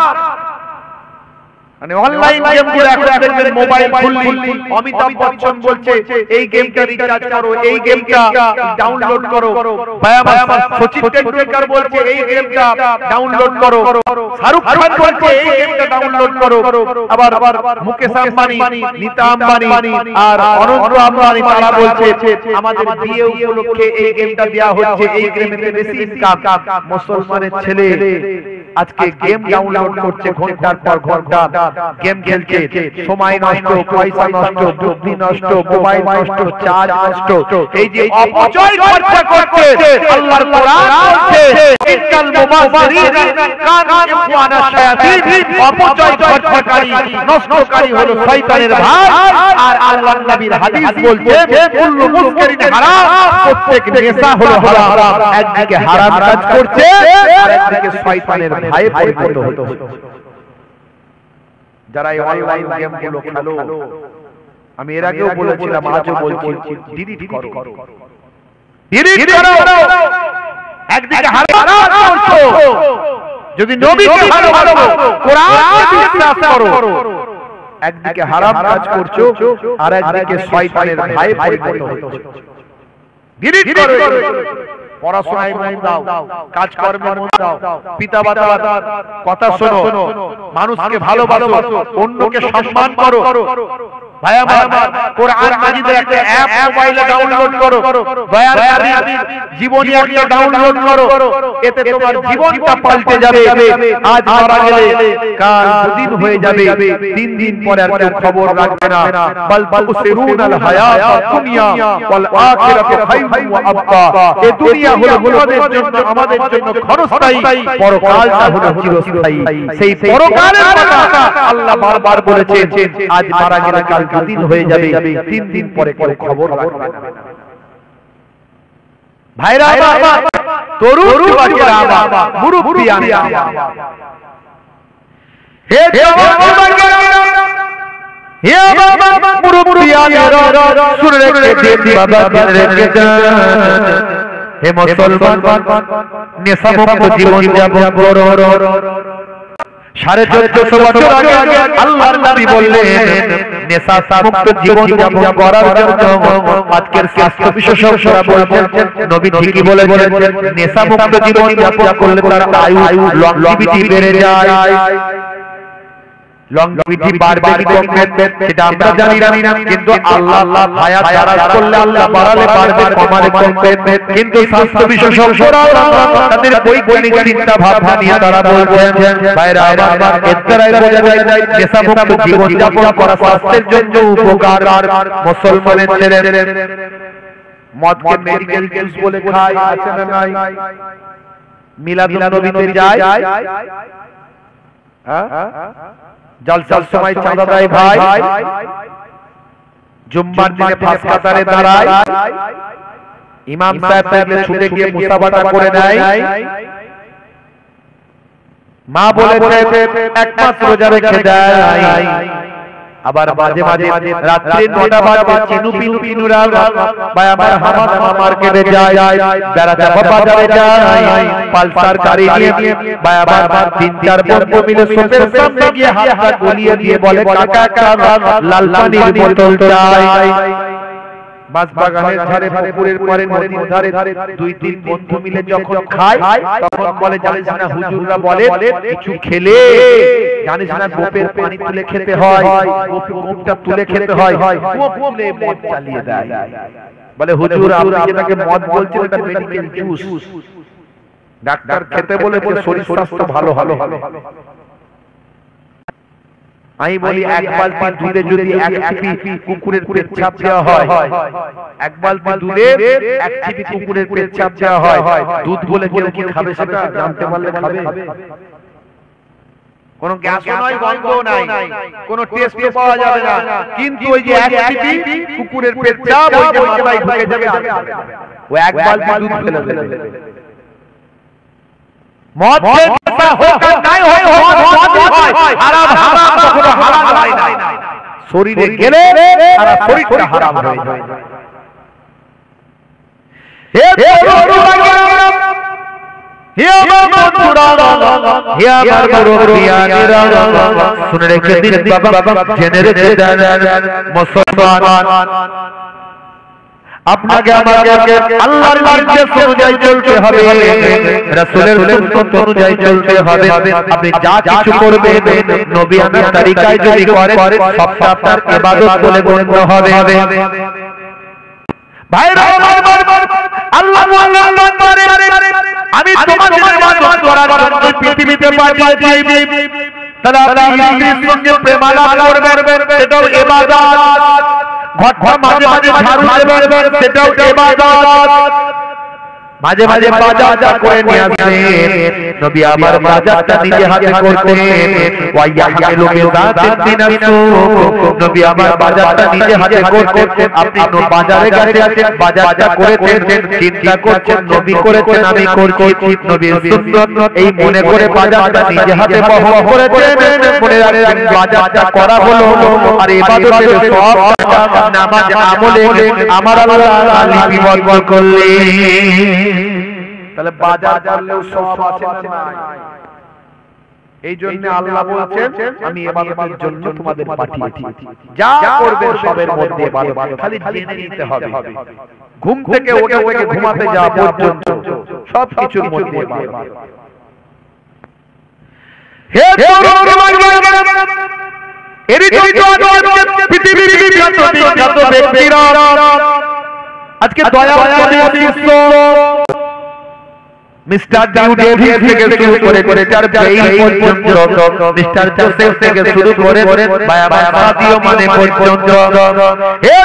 মানে অনলাইন গেমগুলো এখন দেখবেন মোবাইল খুললি অমিতাভ বচ্চন বলছে এই গেমটা রিচার্জ করো, এই গেমটা ডাউনলোড করো, সচিন টেন্ডুলকার বলছে এই গেমটা ডাউনলোড করো, শাহরুখ খান বলছে এই গেমটা ডাউনলোড করো, আবার মুকেশ আম্বানি, নীতা আম্বানি আর অনন্ত আম্বানি তারা বলছে আমাদের বিয়ে উপলক্ষে এই গেমটা দেয়া হচ্ছে, এই গেমেতে বেশি ইনকাম। মুসলমানের ছেলে আজকে গেম ডাউনলোড করছে ঘন্টার পর ঘন্টা, গেম খেলছে, সময় নষ্ট, পয়সা নষ্ট, বুদ্ধি নষ্ট, মোবাইল নষ্ট, চার্জ নষ্ট, এই যে অপচয় খরচা করছে। আল্লাহর কোরআন বলছে ইন্নাল মুবাযযিরিনা কানু ইখওয়ানা শায়াতিন, অপচয় খরচাকারী নষ্টকারী হলো শয়তানের ভাই। আর আল্লাহর নবীর হাদিস বলছে কুল্লু মুসকিরিন হারাম, প্রত্যেক নেশা হলো হারাম। একদিকে হারাম কাজ করছে আর একদিকে শয়তানের ভাই পরিণত হচ্ছে। যারা এই অনলাইন গেমগুলো খেলো, আমি এর আগেও বলেছিলাম, আজও বলছি, ডিলিট করো, ডিলিট করো। একদিকে হারাম করছো, যদি নবীকে ভালোবাসো, কোরআনকে বিশ্বাস করো, একদিকে হারাম কাজ করছো আর একদিকে শয়তানের ভাই পরিণত হচ্ছে। ডিলিট করো। পড়াশোনায় মন দাও, কাজকর্মে মন দাও, পিতামাতার কথা শোনো, মানুষকে ভালোবাসো, অন্যকে সম্মান করো। ভাই আমার, কোরআন মাজিদের একটা অ্যাপ মোবাইলে ডাউনলোড করো, দয়ার নবীর জীবনী একটা ডাউনলোড করো, এতে তোমার জীবনটা পাল্টে যাবে। আজ মারা গেলে কাল দুদিন হয়ে যাবে, 3 দিন পরে আর কেউ খবর রাখবে না। বাল তুসিরুনাল হায়াতাদ দুনিয়া ওয়াল আখিরাতু খায়রুন ওয়া আবকা। এই দুনিয়া হলো আমাদের জন্য, আমাদের জন্য ক্ষণস্থায়ী, পরকালটা হলো চিরস্থায়ী। সেই পরকালের কথা আল্লাহ বারবার বলেছেন, আজ মারা গেলে কাল দুদিন হয়ে যাবে, 3 দিন পরে কেউ খবর রাখবে না। ভাইরা আমার, তরুণ যুবকেরা আমার, মুরব্বিয়ানা আমার, হে জওয়ান যুবকেরা, হে বাবা মুরব্বিয়ানেরা, শুনে রেখে দিন বাবা, জেনে রেখে যান, হে মুসলমান, নেশামুক্ত জীবন যাপন করো। 1450 বছর আগে আল্লাহর নবী বললেন নেশামুক্ত জীবন যাপন করার জন্য। আজকের স্বাস্থ্য বিশেষজ্ঞরা বলছেন নবী ঠিকই বলেছেন, নেশামুক্ত জীবন যাপন করলে তার আয়ু, লংজিভিটি বেড়ে যায়। লংজিভিটি বাড়বে কি কমবে সেটা আমরা জানি না, কিন্তু আল্লাহ হায়াত দারাজ করলে আল্লাহ বাড়ালে বাড়বে, কমালে কমবে। কিন্তু স্বাস্থ্য বিশেষজ্ঞরা তাদের বৈজ্ঞানিক চিন্তা ভাবনা নিয়ে তারা বলছেন, ভাইরা আমার, এর দ্বারাই বোঝা যায় নেশামুক্ত জীবন যাপন করা স্বাস্থ্যের জন্য উপকার। আর মুসলমানের ছেলে মদকে মেডিকেল জুস বলে খায়, আছে না নাই? মিলাদুন নবীতে যায়, জলসার সময় চাঁদা দেয় ভাই, জুম্মার দিনে পাঁচ কাতারে দাঁড়ায়, ইমাম সাহেব থাকলে ছুটে গিয়ে মুসাফাটা করে নেয়। মা বলেছে 1 মাস রোজা রেখে দেয়। আবার মাঝে মাঝে রাত্রি 9টা বাজে চিনু পিনু পিনুরা ভাই আমার হামাদামা মার্কেটে যায়, যারা চাপা বাজারে যায়, পালসার গাড়ি নিয়ে ভাই আমার 3-4 বন্ধু মিলে সোপের সামনে গিয়ে হাতটা গলিয়ে দিয়ে বলে, কাকা কাকা লাল পানির বোতল চাই। বাগানের ধারে, পুকুরের পারে, নদীর ধারে 2-3 বন্ধু মিলে যখন খায়, তখন বলে, জানিস না হুজুররা বলে কিছু খেলে জানিস না গোপের পানি তুলে খেতে হয়, গোপটা তুলে খেতে হয়, গোপ তুলে মদ চালিয়ে দেয়। বলে হুজুর আপনি যেটাকে মদ বলছেন এটা মেডিকেল জুস, ডাক্তার খেতে বলেছে শরীর স্বাস্থ্য ভালো হবে। আমি বলি 1 বালতি দুধে যদি 1 চিপি কুকুরের পেচ্ছাপ দেওয়া হয়, 1 বালতি দুধে 1 চিপি কুকুরের পেচ্ছাপ দেওয়া হয়, দুধ বলে কেউ কি খাবে সেটা জানতে পারলে খাবে? কোনো গ্যাসও নয়, গন্ধও নাই, কোনো টেস্টও পাওয়া যাবে না, কিন্তু ওই যে 1 চিপি কুকুরের পেচ্ছাপ ওই যে মাথায় ঢুকে যাবে, ও 1 বালতি দুধ ফেলে দেবে। মদ নেশা হোক আর নাই হোক, মদ হয় হারাম, হারাম কখনো হারাম হয় না। শরীরে গেলে সারা শরীরটা হারাম হয়ে যায়। হে বন্ধুরা, হে আমার বন্ধুরা, হে আমার মুরব্বিয়ানেরা, শুনে রেখে দিন বাবা, জেনে রেখে দেন মুসলমান, আপনাকে আমাকে আল্লাহর নির্দেশ অনুযায়ী চলতে হবে, রাসূলের সুন্নাত অনুযায়ী চলতে হবে। আপনি যা কিছু করবেন নবিয়ানা তরিকায় যদি করেন, সবটা আপনার ইবাদত বলে গণ্য হবে। ভাইরা আমার, আল্লাহ আমি তোমাদের ইবাদত করার জন্য পৃথিবীতে পাঠিয়েছি তাহলে আপনি স্ত্রীর সঙ্গে প্রেমালাপ করবেন সেটাও ইবাদত ঘরটা মাঝে মাঝে ঝাড়ু দেবেন সেটাও ইবাদত মাঝে মাঝে বাজারটা করে নিয়ে আসেন নবী আমার বাজারটা নিজে হাতে করতেন ওয়াইয়াহমিলু বিযাতিন দিনাসু নবী আমার বাজারটা নিজে হাতে করতেন আপনি বাজারে গেছে আছেন বাজারটা করেছেন চিন্তা করছেন নবী করেছেন আমি করছি নবীর সুন্নাত এই মনে করে বাজারটা নিজে হাতে বহন করেছেন মনে রাখবেন বাজারটা করা হলো আর ইবাদতের সব নামাজ আমলে আমার আল্লাহ লিপিবদ্ধ করলেন তাহলে বাজার করলেও সব আছে না নাই এই জন্য আল্লাহ বলেন আমি ইবাদতের জন্য তোমাদের পাঠিয়েছি যা করবে সবের মধ্যে ইবাদত খালি জেনে নিতে হবে ঘুম থেকে ওঠে ঘুমাতে যাওয়া পর্যন্ত সব কিছুর মধ্যে ইবাদত হে এরই জন্য পৃথিবীর বিখ্যাত ব্যক্তিরা আজকে দয়া বিশ্ব মিস্টার ডেভিড থেকে শুরু করে তার বেইল পর্যন্ত মিস্টার জোসেফ থেকে শুরু করে বাবা সাদিও মানে পর্যন্ত হে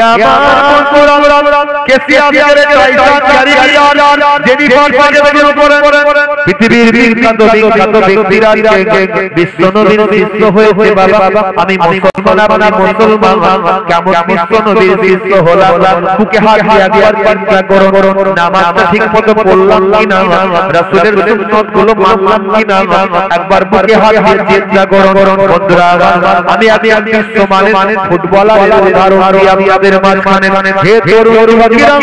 আমার কোরআন কেসিয়ার কাইসার কারিয়ার জেনিফার পাজের উপরে পৃথিবীর বিখ্যাত ব্যক্তিরা বিশ্ব নবীর শিষ্য হয়েছে বাবা আমি মুসলমান কেমন বিশ্ব নবীর শিষ্য হলাম বুকে হাত দিয়ে একবার চিন্তা করুন নামাজ ঠিক মতো পড়লাম কিনা রাসূলের সুন্নাত গুলো মানলাম কিনা একবার বুকে হাত দিয়ে চিন্তা করুন বন্ধুরা আমি বিশ্বমানের ফুটবলারের উদাহরণ দিই আপনাদের মাঝখানে হে তরুণীরা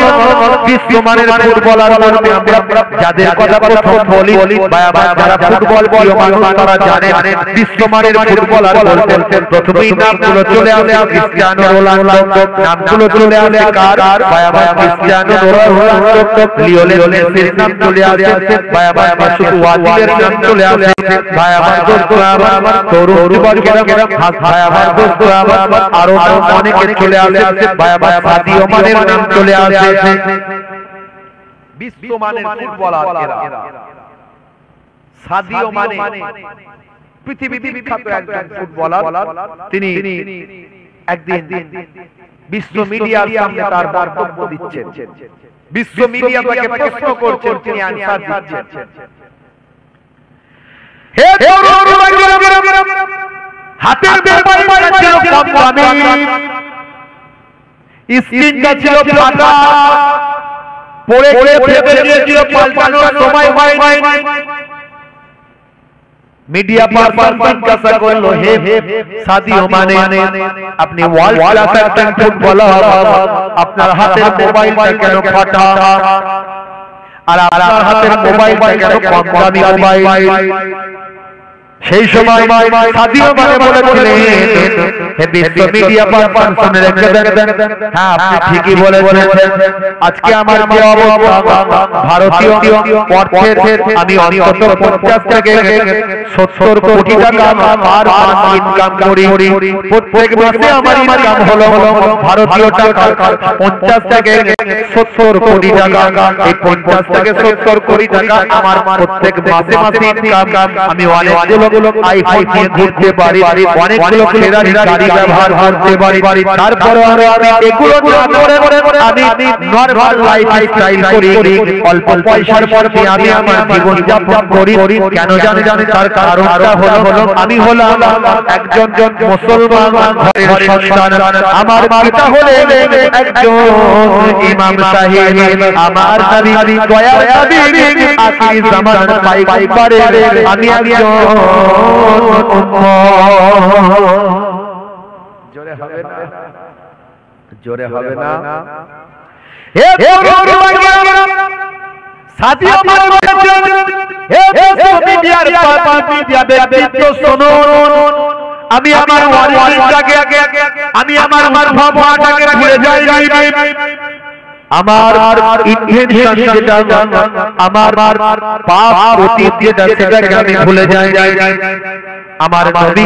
বিশ্বমানের ফুটবলার বলতে আমরা যাদের কথা প্রথম বলি বাবা যারা ফুটবল প্রিয় মানুষ তারা জানেন বিশ্বমানের ফুটবলার বলতে প্রথমেই নামগুলো চলে আসে ক্রিস্টিয়ানো রোনালদো নামগুলো চলে আসে কার বাবা ক্রিস্টিয়ানো রোনালদো লিওনেল মেসির নাম চলে আসে বাবা মাসুদ ওয়াজিরের নাম চলে আসে ভাই আমার দোস্ত আমার তরুণ যুবকেরা ভাই আমার দোস্ত আমার আরো অনেকে চলে আসে ভাই আমার সাদিও মানের নাম চলে আসে বিশ্বমানের ফুটবলার এরা সাদিও মানে পৃথিবীতে বিখ্যাত একজন ফুটবলার তিনি একদিন বিশ্ব মিডিয়ার সামনে তার বক্তব্য দিচ্ছেন বিশ্ব মিডিয়া তাকে প্রশ্ন করছেন তিনি আনসার দিচ্ছেন হে হাতের মোবাইলটা ছিল কম দামি স্ক্রিনটা ছিল ফাটা পড়ে ফেটে গিয়েছিল পাল্টানোর সময় হয়নি মিডিয়া পারসন জিজ্ঞাসা করলো হে সাদিও মানে আপনি ওয়ার্ল্ড ক্লাস একজন ফুটবলার আপনার হাতের মোবাইলটা কেন ফাটা আর আপনার হাতের মোবাইলটা কেন কম দামি মোবাইল সেই সময় সাদিও মানে বলেছিলেন হে বিশ্ব মিডিয়া পারসন শুনে রেখে দেন হ্যাঁ আপনি ঠিকই বলেছেন আজকে আমার যে অবস্থা ভারতীয় অর্থের আমি অন্তত 50 থেকে 70 কোটি টাকা আর মাস ইনকাম করি প্রত্যেক মাসে আমার ইনকাম হলো ভারতীয় টাকা 50 থেকে 70 কোটি টাকা এই 50 থেকে 70 কোটি টাকা আমার প্রত্যেক মাসে ইনকাম আমি অনেক আইফোন নিয়ে ঘুরতে পারি অনেকগুলো ফেরারি গাড়ি ব্যবহার করতে পারি তারপরে আমি এগুলো আমি নরমাল লাইফস্টাইল করি অল্প পয়সার পরে আমি আমার জীবন যাপন করি কেন জানেন তার কারণটা হলো আমি হলাম একজন মুসলমান ঘরের সন্তান আমার পিতা হলেন একজন ইমাম সাহেব আমার নবী দয়ার নবী আখির জামান পয়গম্বর আমি একজন জোরে হবে না হে সাদিও মানে হে মিডিয়ার মিডিয়া ব্যক্তিত্ব শুনুন আমি আমার ওয়ারিটাকে আমি আমার ভাবনাটাকে ভুলে যাই আমার ইনটেনশন যেটা, আমার পাপ অতীত যেটা সেটাকে আমি ভুলে যাই। আমার নবী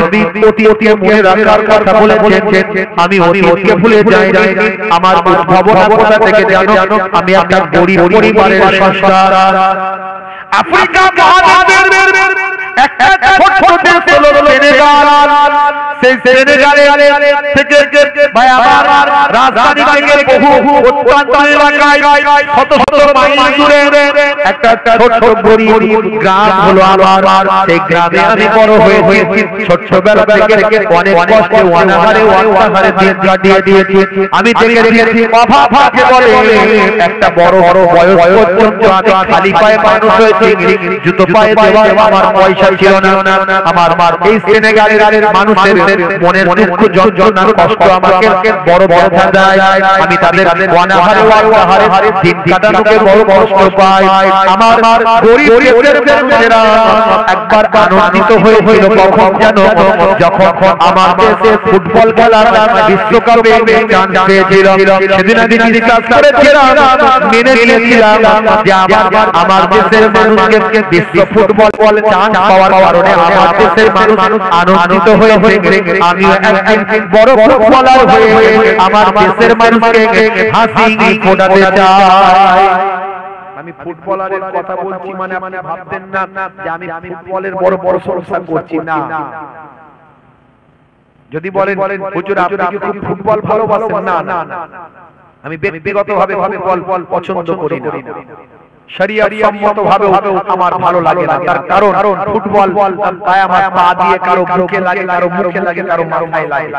অতীতকে মনে রাখার কথা বলেছেন, আমি অতীতকে ভুলে যাই। আমার উদ্ভাবনা কোথা থেকে জানো? আমি একটা গরিব পরিবারের সন্তান। আফ্রিকা মহাদেশের একটা ছোট দেশ হলো সেনেগাল। সেই সেনেগালে থেকে ভাই আমার রাজধানী থেকে বহু অত্যন্ত এলাকায় শত শত মাইল দূরে একটা ছোট গরিব গ্রাম হলো আমার। সেই গ্রামে আমি বড় হয়েছি। ছোটবেলা থেকে অনেক কষ্টে অনাহারে দিন কাটিয়ে দিয়েছি। আমি দেখেছি অভাব কাকে বলে। একটা বড় বড় বয়স পর্যন্ত আমি খালি পায়ে মানুষ হয়েছি। জুতো পায়ে দেওয়ার আমার পয়সা ছিল না। আমার এই সেনেগালের মানুষের মনের দুঃখ যন্ত্রণা কষ্ট আমাকে বড় ব্যথা দেয়। আমি তাদের অনাহারে দিন কাটানোকে বড় কষ্ট পাই। আমার গরিব দেশের মানুষেরা একবার আনন্দিত হয়েছিল কখন যেন, যখন আমার দেশে ফুটবল খেলার বিশ্বকাপে চান্স পেয়েছিল। সেদিন আমি বিশ্বাস করেছিলাম, মেনে নিয়েছিলাম যে আমার দেশের মানুষকে বিশ্ব ফুটবল চান্স পাওয়ার কারণে আমার দেশের মানুষ আনন্দিত হয়েছে। আমি একদিন বড় ফুটবলার হয়ে আমার দেশের মানুষকে হাসি ফোটাতে চাই। আমি ফুটবলারের কথা বলছি মানে আপনি ভাববেন না যে আমি ফুটবলের বড় বড় প্রশংসা করছি না। যদি বলেন হুজুর আপনি কি খুব ফুটবল ভালোবাসেন? না না, আমি ব্যক্তিগতভাবে ফুটবল পছন্দ করি না। শরিয়ত সম্মতভাবে আমার ভালো লাগে না। তার কারণ ফুটবল পায়ে আমার পা দিয়ে কারো মুখে লাগে, কারো মুখে লাগে, কারো মাথায় লাগে।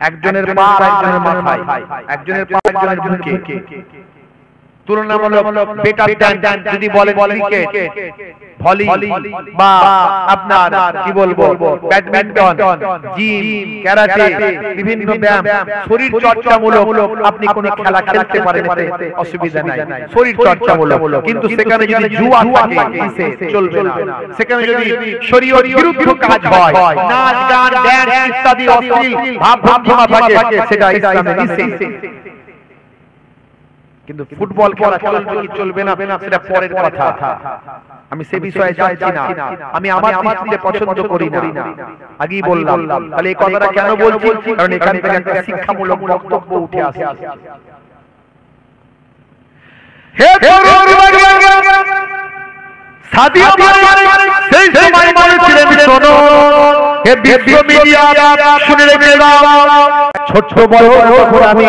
একজনের পা একজনের মাথায়, একজনের পা একজনের মুখে। তুলনামূলক বেটার দেন যদি বলেন ক্রিকেট, ভলি বা আপনার কি বলবো ব্যাডমিন্টন, জিম, ক্যারাটে, বিভিন্ন ব্যায়াম, শরীর চর্চামূলক আপনি কোন খেলা খেলতে পারেন, অসুবিধা নাই, শরীর চর্চামূলক। কিন্তু সেখানে যদি জুয়া থাকে চলবে না। সেখানে যদি শরীয়ত বিরুদ্ধ কাজ হয়, নাচ গান ড্যান্স ইত্যাদি অশ্লীল ভাব ভঙ্গিমা থাকে, সেটা ইসলামে নিষেধ। কিন্তু ফুটবল খেলা চলবে কি চলবে না সেটা পরের কথা। আমি সে বিষয়ে যাচ্ছি না। আমি আমার দৃষ্টিতে পছন্দ করি না, আগেই বললাম। তাহলে এই কথাটা কেন বলছি? কারণ এখান থেকে একটা শিক্ষামূলক বক্তব্য উঠে আসে। হে সাদিয়া সেই সময় বলেছিলেন, শোনো হে বিশ্ব মিডিয়া, শুনে রেখে দাও। ছোট বড় আমি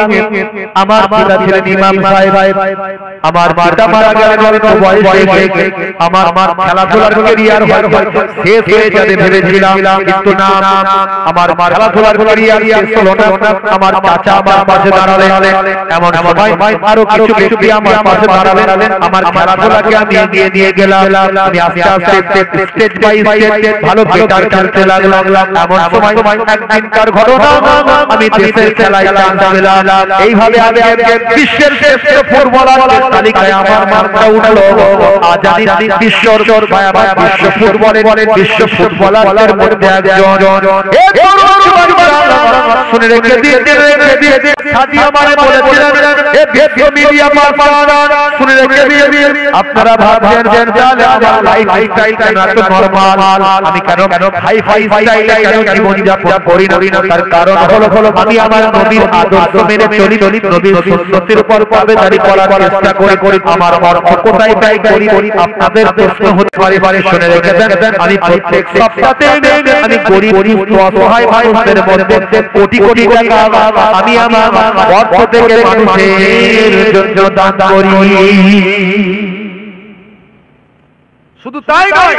আমার পিতা ছিলেন ইমাম সাহেব। আমার পিতা মারা গেলেন অল্প বয়সে। আমার খেলাধুলার ক্যারিয়ার শেষ হয়ে যাবে ভেবেছিলাম, কিন্তু না, আমার খেলাধুলার ক্যারিয়ার শেষ হলো না। আমার চাচা আমার পাশে দাঁড়ালেন। এমন সময় আরো কিছু ব্যক্তি আমার পাশে দাঁড়ালেন। আমার খেলাধুলাকে আমি এগিয়ে নিয়ে গেলাম। আমি আস্তে আস্তে স্টেজ বাই স্টেজ ভালো বেটার খেলতে লাগলাম। এমন সময় একদিনকার ঘটনা, আমি দেশের খেলায় চান্স পেলাম। এইভাবে আমি বিশ্বের শ্রেষ্ঠ ফুটবলারের তালিকায় আমার নামটা উঠলো। আজ আমি বিশ্ব ফুটবলারদের মধ্যে একজন। শুনে রেখে দিয়ে সাদিয়া মানে বলেছিলেন, এ বিশ্ব মিডিয়া পারপাস, শুনে রেখে দিয়ে আপনারা ভাবছেন যে আমার লাইফ স্টাইলটা এত নরমাল, আমি কেন হাই ফাই স্টাইলে কেন জীবন যাপন করি না? তার কারণ হলো আমি আমার নবীর আদর্শ মেনে চলি। নবীর সুন্নতের উপর পাবেদারি করার চেষ্টা করি। আমার অর্থ কোথায় ব্যয় করি? আপনাদের প্রশ্ন হতে পারে, শুনে রেখে দেন। আমি প্রত্যেক সপ্তাহে আমি গরিব অসহায় ভাইদের মধ্যে কোটি কোটি টাকা আমি আমার অর্থ থেকে মানুষের জন্য দান করি। শুধু তাই নয়,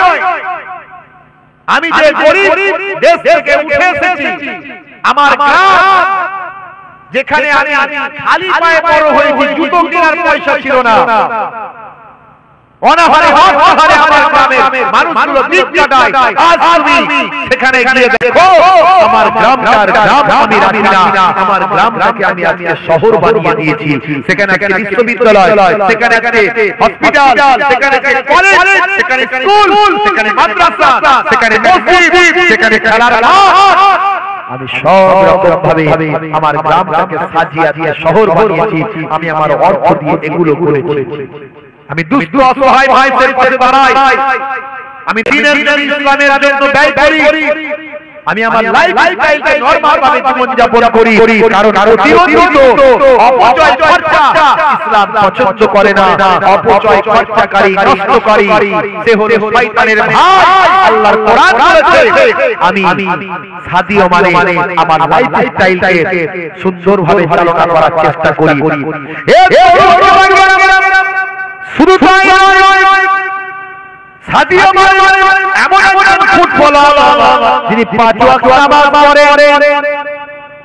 আমি যে গরিব দেশ থেকে উঠে এসেছি, আমার গ্রাম যেখানে আমি খালি পায়ে বড় হয়েছি, জুতো কেনার পয়সা ছিল না, অনাহারে আমার গ্রামের মানুষগুলো দিন কাটায়। আজ তুমি সেখানে গিয়ে দেখো, আমার গ্রামটার গ্রাম আমি রাখি না, আমার গ্রামটাকে আমি আজকে শহর বানিয়ে দিয়েছি। সেখানে একটা বিশ্ববিদ্যালয়, সেখানে একটা হসপিটাল, সেখানে একটা কলেজ, সেখানে স্কুল, সেখানে মাদ্রাসা, সেখানে মসজিদ, সেখানে খেলার মাঠ, আমি সব রকম ভাবে আমার গ্রামটাকে সাজিয়ে দিয়ে শহর বানিয়েছি, আমি আমার অর্থ দিয়ে এগুলো করেছি। আমি দুস্থ অসহায় ভাইদের পাশে দাঁড়াই, আমি দ্বীনের জন্য ইসলামের জন্য ব্যয় করি, আমি আমার লাইফস্টাইলকে নরমাল ভাবে জীবন যাপন করি, কারণ অতিরিক্ত অপচয় খরচা ইসলাম পছন্দ করে না। অপচয় খরচাকারী নষ্টকারী সে হলো শয়তানের ভাই। আল্লাহর কোরআন বলেছে আমি সাদিও মানে আমার লাইফস্টাইলকে সুন্দরভাবে চালনা করার চেষ্টা করি। শুধু তাই নয়, সাদিও মানে এমন এমন ফুটবলার যিনি 5 ওয়াক্ত নামাজ পড়ে।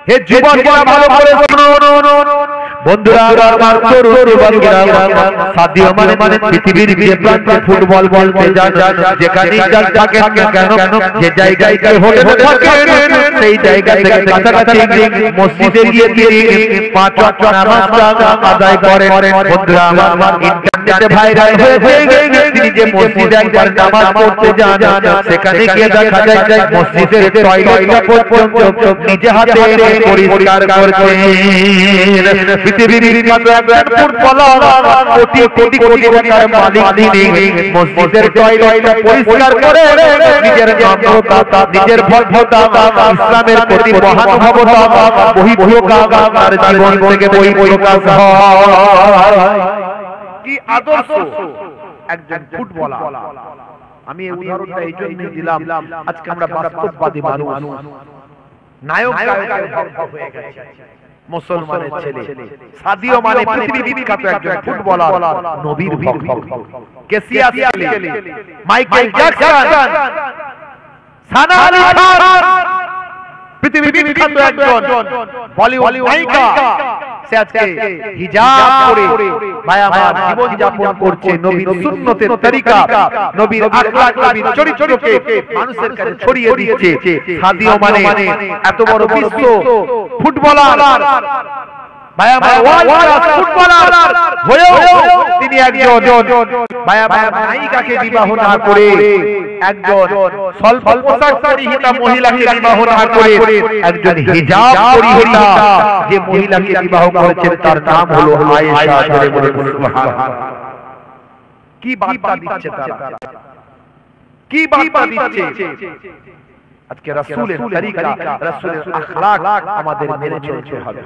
হে যুবকেরা ভালো করে শুনুন বন্ধুরা, আমার তরুণ যুবকেরা, সাদিও মানে পৃথিবীর যে প্রান্তে ফুটবল খেলতে যান, যেখানে যান থাকেন কেন, যে জায়গায় হোটেল থাকেন সেই জায়গা থেকে কাছাকাছি মসজিদে গিয়ে 5 ওয়াক্ত নামাজ আদায় করেন। বন্ধুরা আমার ইন্টারনেটে ভাইরাল হয়েছে তিনি যে মসজিদে একবার নামাজ পড়তে যান, সেখানে গিয়ে দেখা যায় মসজিদের টয়লেটটা পর্যন্ত নিজে হাতে পরিষ্কার করছেন। পৃথিবীর মতো একজন ফুটবলার কোটি কোটি কোটি টাকার মালিক তিনি, মসজিদের টয়লেটটা পরিষ্কার করে নিজের নম্রতা, নিজের ভদ্রতা, ইসলামের প্রতি মহানুভবতা বহিঃপ্রকাশ তার জীবন থেকে বহিঃপ্রকাশ হয়। কি আদর্শ একজন ফুটবলার! আমি এই উদাহরণটা এই জন্যই দিলাম, আজকে আমরা বাস্তববাদী মানুষ, নায়ক হয়ে গেছে মুসলমানের ছেলে। সাদিও মানে পৃথিবী বিখ্যাত একজন ফুটবলার, নবীর ভক্ত, কেসিয়াস ছেলে, মাইকেল জ্যাকসন, সানা আলি খান, পৃথিবী বিখ্যাত একজন বলিউড নায়িকা। সে আজকে হিজাব পরে ভাই আমার জীবন যাপন করছে, নবীর সুন্নতের তরিকা, নবীর আখলাক, নবীর চরিত্রকে মানুষের কাছে ছড়িয়ে দিচ্ছে। সাদিও মানে এত বড় বিশ্ব ফুটবলার, ভাই আমার ওয়ার্ল্ড ফুটবলার হয়েও তিনি একজন ভাই আমার নায়িকাকে বিবাহ না করে, একজন স্বল্প পোশাক পরিহিতা মহিলাকে বিবাহ না করে, একজন হিজাব পরিহিতা যে মহিলাকে বিবাহ করেছেন তার নাম হলো আয়েশা। সুবহানাল্লাহ! কি বার্তা দিচ্ছে তারা, কি বার্তা দিচ্ছে! আজকে রাসূলের তরিকা, রাসূলের আখলাক আমাদের মেনে চলতে হবে।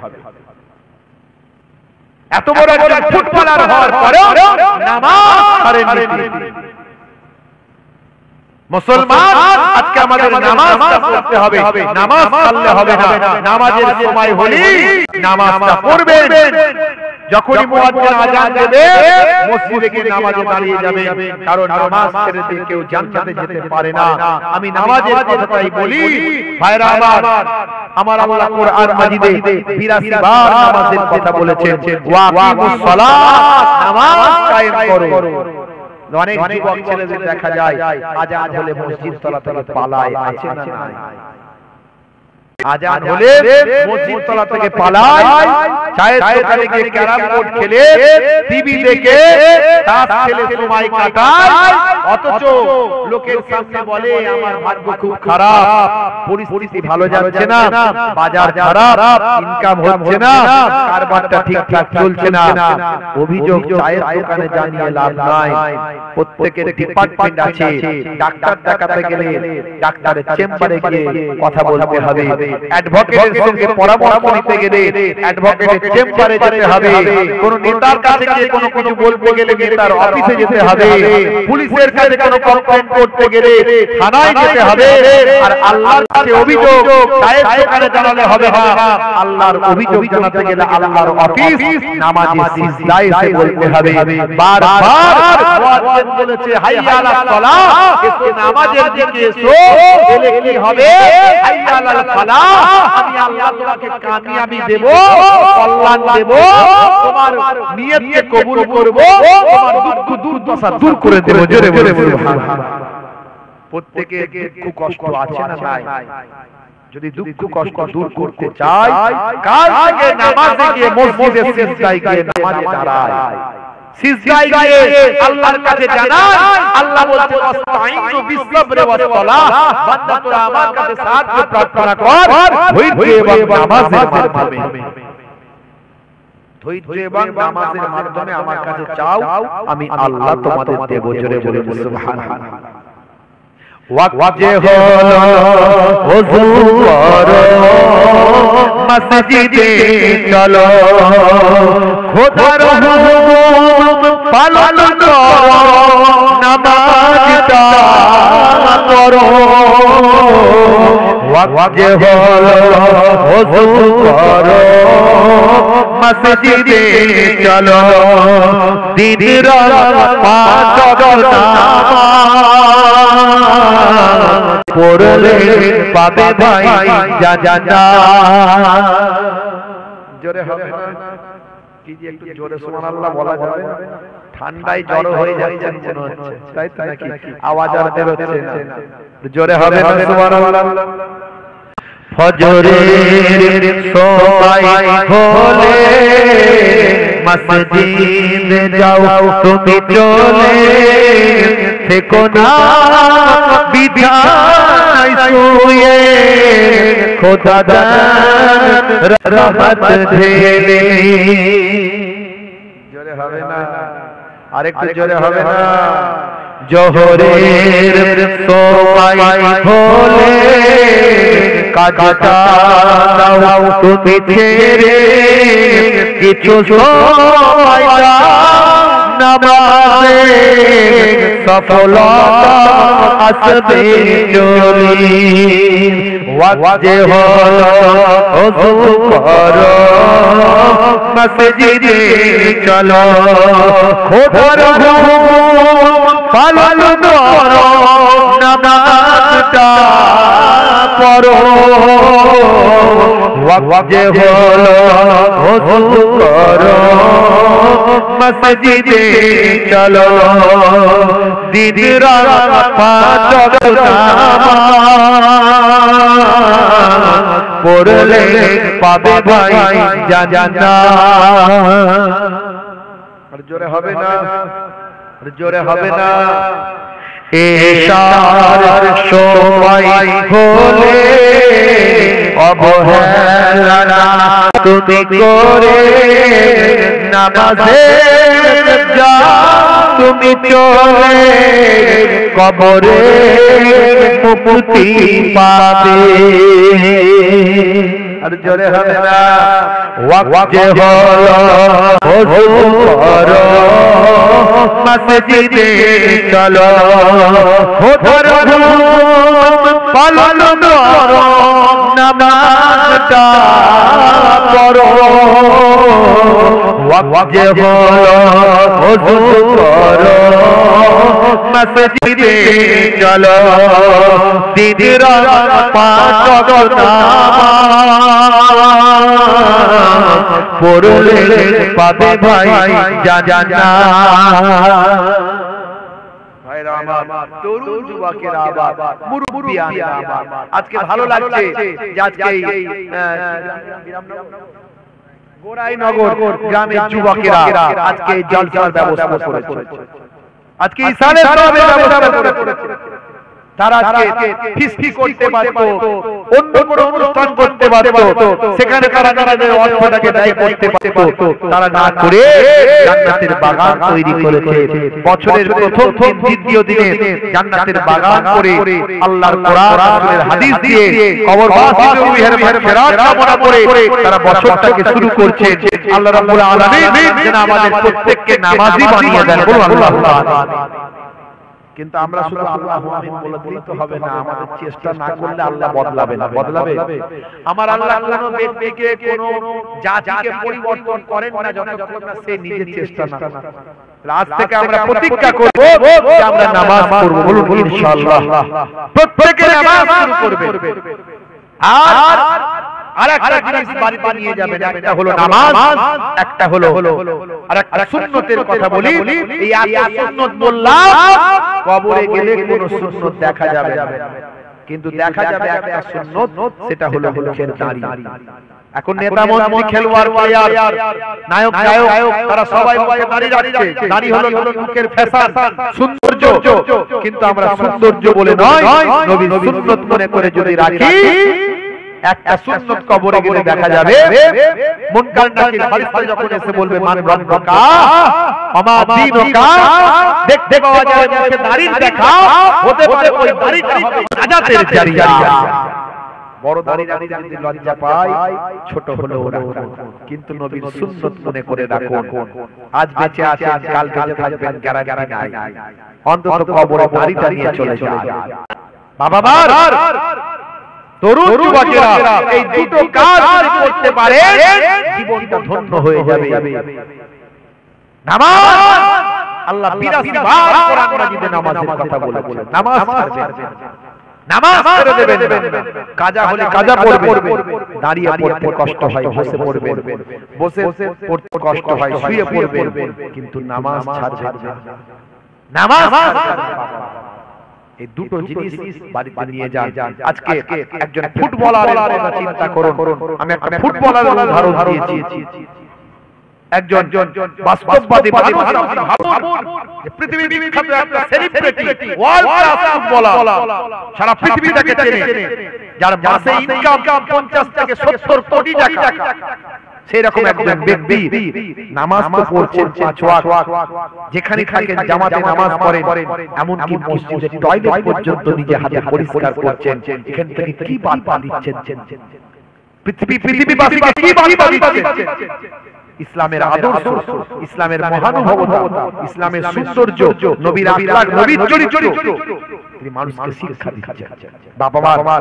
এত বড় বড় ফুটবলার হওয়ার পরেও নামাজ ছাড়েননি মুসলমান। আজকে আমাদের নামাজটা পড়তে হবে, নামাজ ছাড়লে হবে না। নামাজের সময় হলেই নামাজটা পড়বেন। যখনই মুয়াজ্জিন আযান দেবে মসজিদে গিয়ে নামাজে দাঁড়িয়ে যাবেন, কারণ নামাজ ছেড়ে দিয়ে কেউ জান্নাতে যেতে পারে না। আমি নামাজের কথাই বলি ভাইরা আমার আল্লাহ কোরআন মাজিদে 82 বার নামাজের কথা বলেছেন। ওয়া আকিমুস সালাত, নামাজ কায়েম করো। অনেক যুবক ছেলেদের দেখা যায় আযান হলে মসজিদ তলা থেকে পালায়, আছে না নাই? আযান হলে মসজিদ তলা থেকে পালায়, চায়ের দোকানে গিয়ে ক্যারাম বোর্ড খেলে, টিভি দেখে তাস খেলে সময় কাটায়, অথচ লোকের সামনে বলে আমার ভাগ্য খুব খারাপ, পরিস্থিতি ভালো যাচ্ছে না, বাজার খারাপ, ইনকাম হচ্ছে না, কারবারটা ঠিকঠাক চলছে না। অভিযোগ চায়ের দোকানে জানিয়ে লাভ নাই। প্রত্যেকের ডিপার্টমেন্ট আছে। ডাক্তার দেখাতে গেলে ডাক্তারের চেম্বারে গিয়ে কথা বলতে হবে, অ্যাডভোকেটের সঙ্গে পরামর্শ নিতে গেলে অ্যাডভোকেটের চেম্বারে যেতে হবে, কোন নেতার কাছে গিয়ে কোনো কিছু বলতে গেলে নেতার অফিসে যেতে হবে, পুলিশের কাছে কোনো কমপ্লেইন করতে গেলে থানায় যেতে হবে। আর আল্লাহর কাছে অভিযোগ চায়ের দোকানে জানালে হবে না, আল্লাহর অভিযোগ জানাতে গেলে আল্লাহর অফিস নামাজে সিজদায় এসে বলতে হবে। বারবার মুয়াজ্জিন বলেছে হাইয়া আলাস সালাহ, এসো নামাজের দিকে এসো, বলে কি হবে? হাইয়া আলাল ফালাহ, আমি আল্লাহ তোমাকে কামিয়াবি দেব, কল্যাণ দেব, তোমার নিয়তকে কবুল করব, তোমার দুঃখ দুর্দশা দূর করে দেব। জোরে বলে সুবহানাল্লাহ! প্রত্যেকের দুঃখ কষ্ট আছে না নাই? যদি দুঃখ কষ্ট দূর করতে চাই, কাল থেকে নামাজে গিয়ে মসজিদে সিজদায় গিয়ে নামাজে দাঁড়ায়। সিজদায় গিয়ে আল্লাহর কাছে জানান, আল্লাহ বলছেন আস্তাইনু বিসসাবরি ওয়াস সালাহ, বান্দা তোরা আমার কাছে সাহায্য প্রার্থনা কর ধৈর্য এবং নামাজের মাধ্যমে। ধৈর্য এবং নামাজের মাধ্যমে আমার কাছে চাও, আমি আল্লাহ তোমাদের দেব। জোরে বলে সুবহানাল্লাহ। ওয়াক্ত হলো ওযু করো, মসজিদে চলো, খোদার হুকুম পালন করো, নামাজটা করো। ওয়াক্ত হলো ওযু করো, মসজিদে চলো, দিন রাত পাঁচ ওয়াক্ত পড়লে পাবে ভাই জান্নাত। জোরে হবে না? কি যে একটু জোরে সুবহানাল্লাহ বলা যাবে না? ঠান্ডায় জড়ো হয়ে যাচ্ছে মনে হচ্ছে, তাই তো নাকি? আওয়াজ আর বের হচ্ছে না। জোরে হবে না সুবহানাল্লাহ? ফজরের সময় হলে মসজিদ যাও তুমি চলে, থেকো না বিছানায় শুয়ে, খোদা দান রহমত ঢেলে। জোরে হবে না? আরেকটু জোরে হবে না? জোহরের সময় হলে কাজটা দাও তুমি ছেড়ে, কিছু সময় নামাজে সফলতা আসবে চলি। ওয়াক্ত হলো ওযু করো, মসজিদে চলো, খোদার হুকুম পালন করো, নামাজটা পড়ো। ওয়াক্ত হলো ওযু করো, মসজিদে চলো, দিন রাত পাঁচ ওয়াক্ত পড়লে পাবে ভাই জান্নাত। আর জোরে হবে না? জোরে হবে না? এশার সময় হলে অবহেলা তুমি করে, নামাজে যা তুমি চলে, কবরে মুক্তি পাবে। আর জোরে হবে না? ওয়াক্ত হলো ওযু করো, মসজিদে চলো, খোদার হুকুম পালন করো, নামাজটা পড়ো। ওয়াক্ত হলো ওযু করো, মসজিদে চলো, দিন রাত পাঁচ ওয়াক্ত পড়লে পাবে ভাই জান্নাত। ভাইরা আমার, তরুণ যুবকেরা আবার, মুরব্বিয়ানেরা আবার, আজকে ভালো লাগছে যে আজকে গোড়াইনগর গ্রামের যুবকেরা আজকে জলসার ব্যবস্থা করেছে, আজকে ইসালের ব্যবস্থা করেছে। তারা আজকে ফিস্টি করতে পারতো, অন্য কোনো অনুষ্ঠান করতে পারতো, সেখানে তারা তাদের অর্থটাকে ব্যয় করতে পারতো, তারা না করে জান্নাতের বাগান তৈরি করেছে। বছরের প্রথম দিন, দ্বিতীয় দিনে জান্নাতের বাগান করে আল্লাহর কোরআন রাসূলের হাদিস দিয়ে কবরবাসীদের রুহের মাগফিরাত কামনা করে তারা বছরটাকে শুরু করছে। আল্লাহ রাব্বুল আলামিন যেন আমাদের প্রত্যেককে নামাজি বানিয়ে দেন। বলুন আল্লাহ। কিন্তু আমরা শুধু আল্লাহু আমিন বলে দিলেই তো হবে না, আমাদের চেষ্টা না করলে আল্লাহ বদলাবে না। বদলাবে? আমার আল্লাহ কোনো ব্যক্তিকে কোনো জাতিকে পরিবর্তন করেন না যতক্ষণ না সে নিজে চেষ্টা না করে। আজ থেকে আমরা প্রতিজ্ঞা করব যে আমরা নামাজ পড়ব। বলুন ইনশাআল্লাহ। প্রত্যেকে নামাজ শুরু করবে। আর আরেকটা জিনিস বাড়িতে নিয়ে যাবেন, একটা হলো নামাজ, একটা হলো আর একটা সুন্নতের কথা বলি। এই একটা সুন্নত বললাম, কবরে গেলে কোন সুন্নত দেখা যাবে না, কিন্তু দেখা যাবে একটা সুন্নত, সেটা হলো মুখের দাড়ি। এখন নেতা মন্ত্রী খেলোয়াড় প্লেয়ার নায়ক গায়ক তারা সবাই মুখে দাড়ি রাখছে, দাড়ি হলো লোকের ফ্যাশন সৌন্দর্য, কিন্তু আমরা সৌন্দর্য বলে নয় নবীর সুন্নাত মনে করে যদি রাখি, একটা সুন্নাত কবরে গেলে দেখা যাবে মুনকার নাকির ফেরেশতা যখন এসে বলবে মান রব্বুকা আমা দীনুকা, দেখতে পাওয়া যায় মুখে দাড়ি দেখা, হতে পারে ওই দাড়িটা হবে নাজাতের জারিয়া। বড় দাড়ি রাখতে যদি লজ্জা পায়, ছোট হলেও রাখুন, কিন্তু নবীর সুন্নাত মনে করে রাখুন। আজ বেঁচে আছেন, কাল বেঁচে থাকবেন, গ্যারান্টি নাই। অন্তত কবরে দাড়িটা নিয়ে চলে যান। বাবা মার তরুণ যুবকেরা এই দুটো কাজ যদি করতে পারে, জীবনটা ধন্য হয়ে যাবে। নামাজ, আল্লাহ 82 বার কোরআন মাজিদে নামাজের কথা বলেছেন। নামাজ ছাড়বেন, নামাজ ছেড়ে দেবেন। কাজা হলে কাজা পড়বেন, দাঁড়িয়ে পড়তে কষ্ট হয় বসে পড়বেন, বসে পড়তে কষ্ট হয় শুয়ে পড়বেন, কিন্তু নামাজ ছাড়বেন না। নামাজ এই দুটো জিনিস বাড়িতে নিয়ে যান। আজকে একজন ফুটবলারের কথা চিন্তা করুন। আমি একটা ফুটবলারের উদাহরণ দিয়েছি। একজন বাস্তববাদী মানুষ, ভাবুন যে পৃথিবীর বিখ্যাত একটা সেলিব্রিটি, ওয়ার্ল্ড ক্লাস ফুটবলার, সারা পৃথিবী তাকে চেনে, যার মাসে ইনকাম 50 থেকে 70 কোটি টাকা। সেরকম একজন ব্যক্তি নামাজ তো পড়ছেন 5 ওয়াক্ত, যেখানে থাকেন জামাতে নামাজ পড়েন, এমনকি মসজিদের টয়লেট পর্যন্ত নিজে হাতে পরিষ্কার করছেন। এখান থেকে কি বার্তা দিচ্ছেন? পৃথিবীবাসীকে কি বার্তা দিচ্ছেন? ইসলামের আদর্শ, ইসলামের মহানুভবতা, ইসলামের সৌন্দর্য, নবীর আখলাক, নবীর চরিত্র তিনি মানুষকে শিক্ষা দিচ্ছেন। বাবা মা,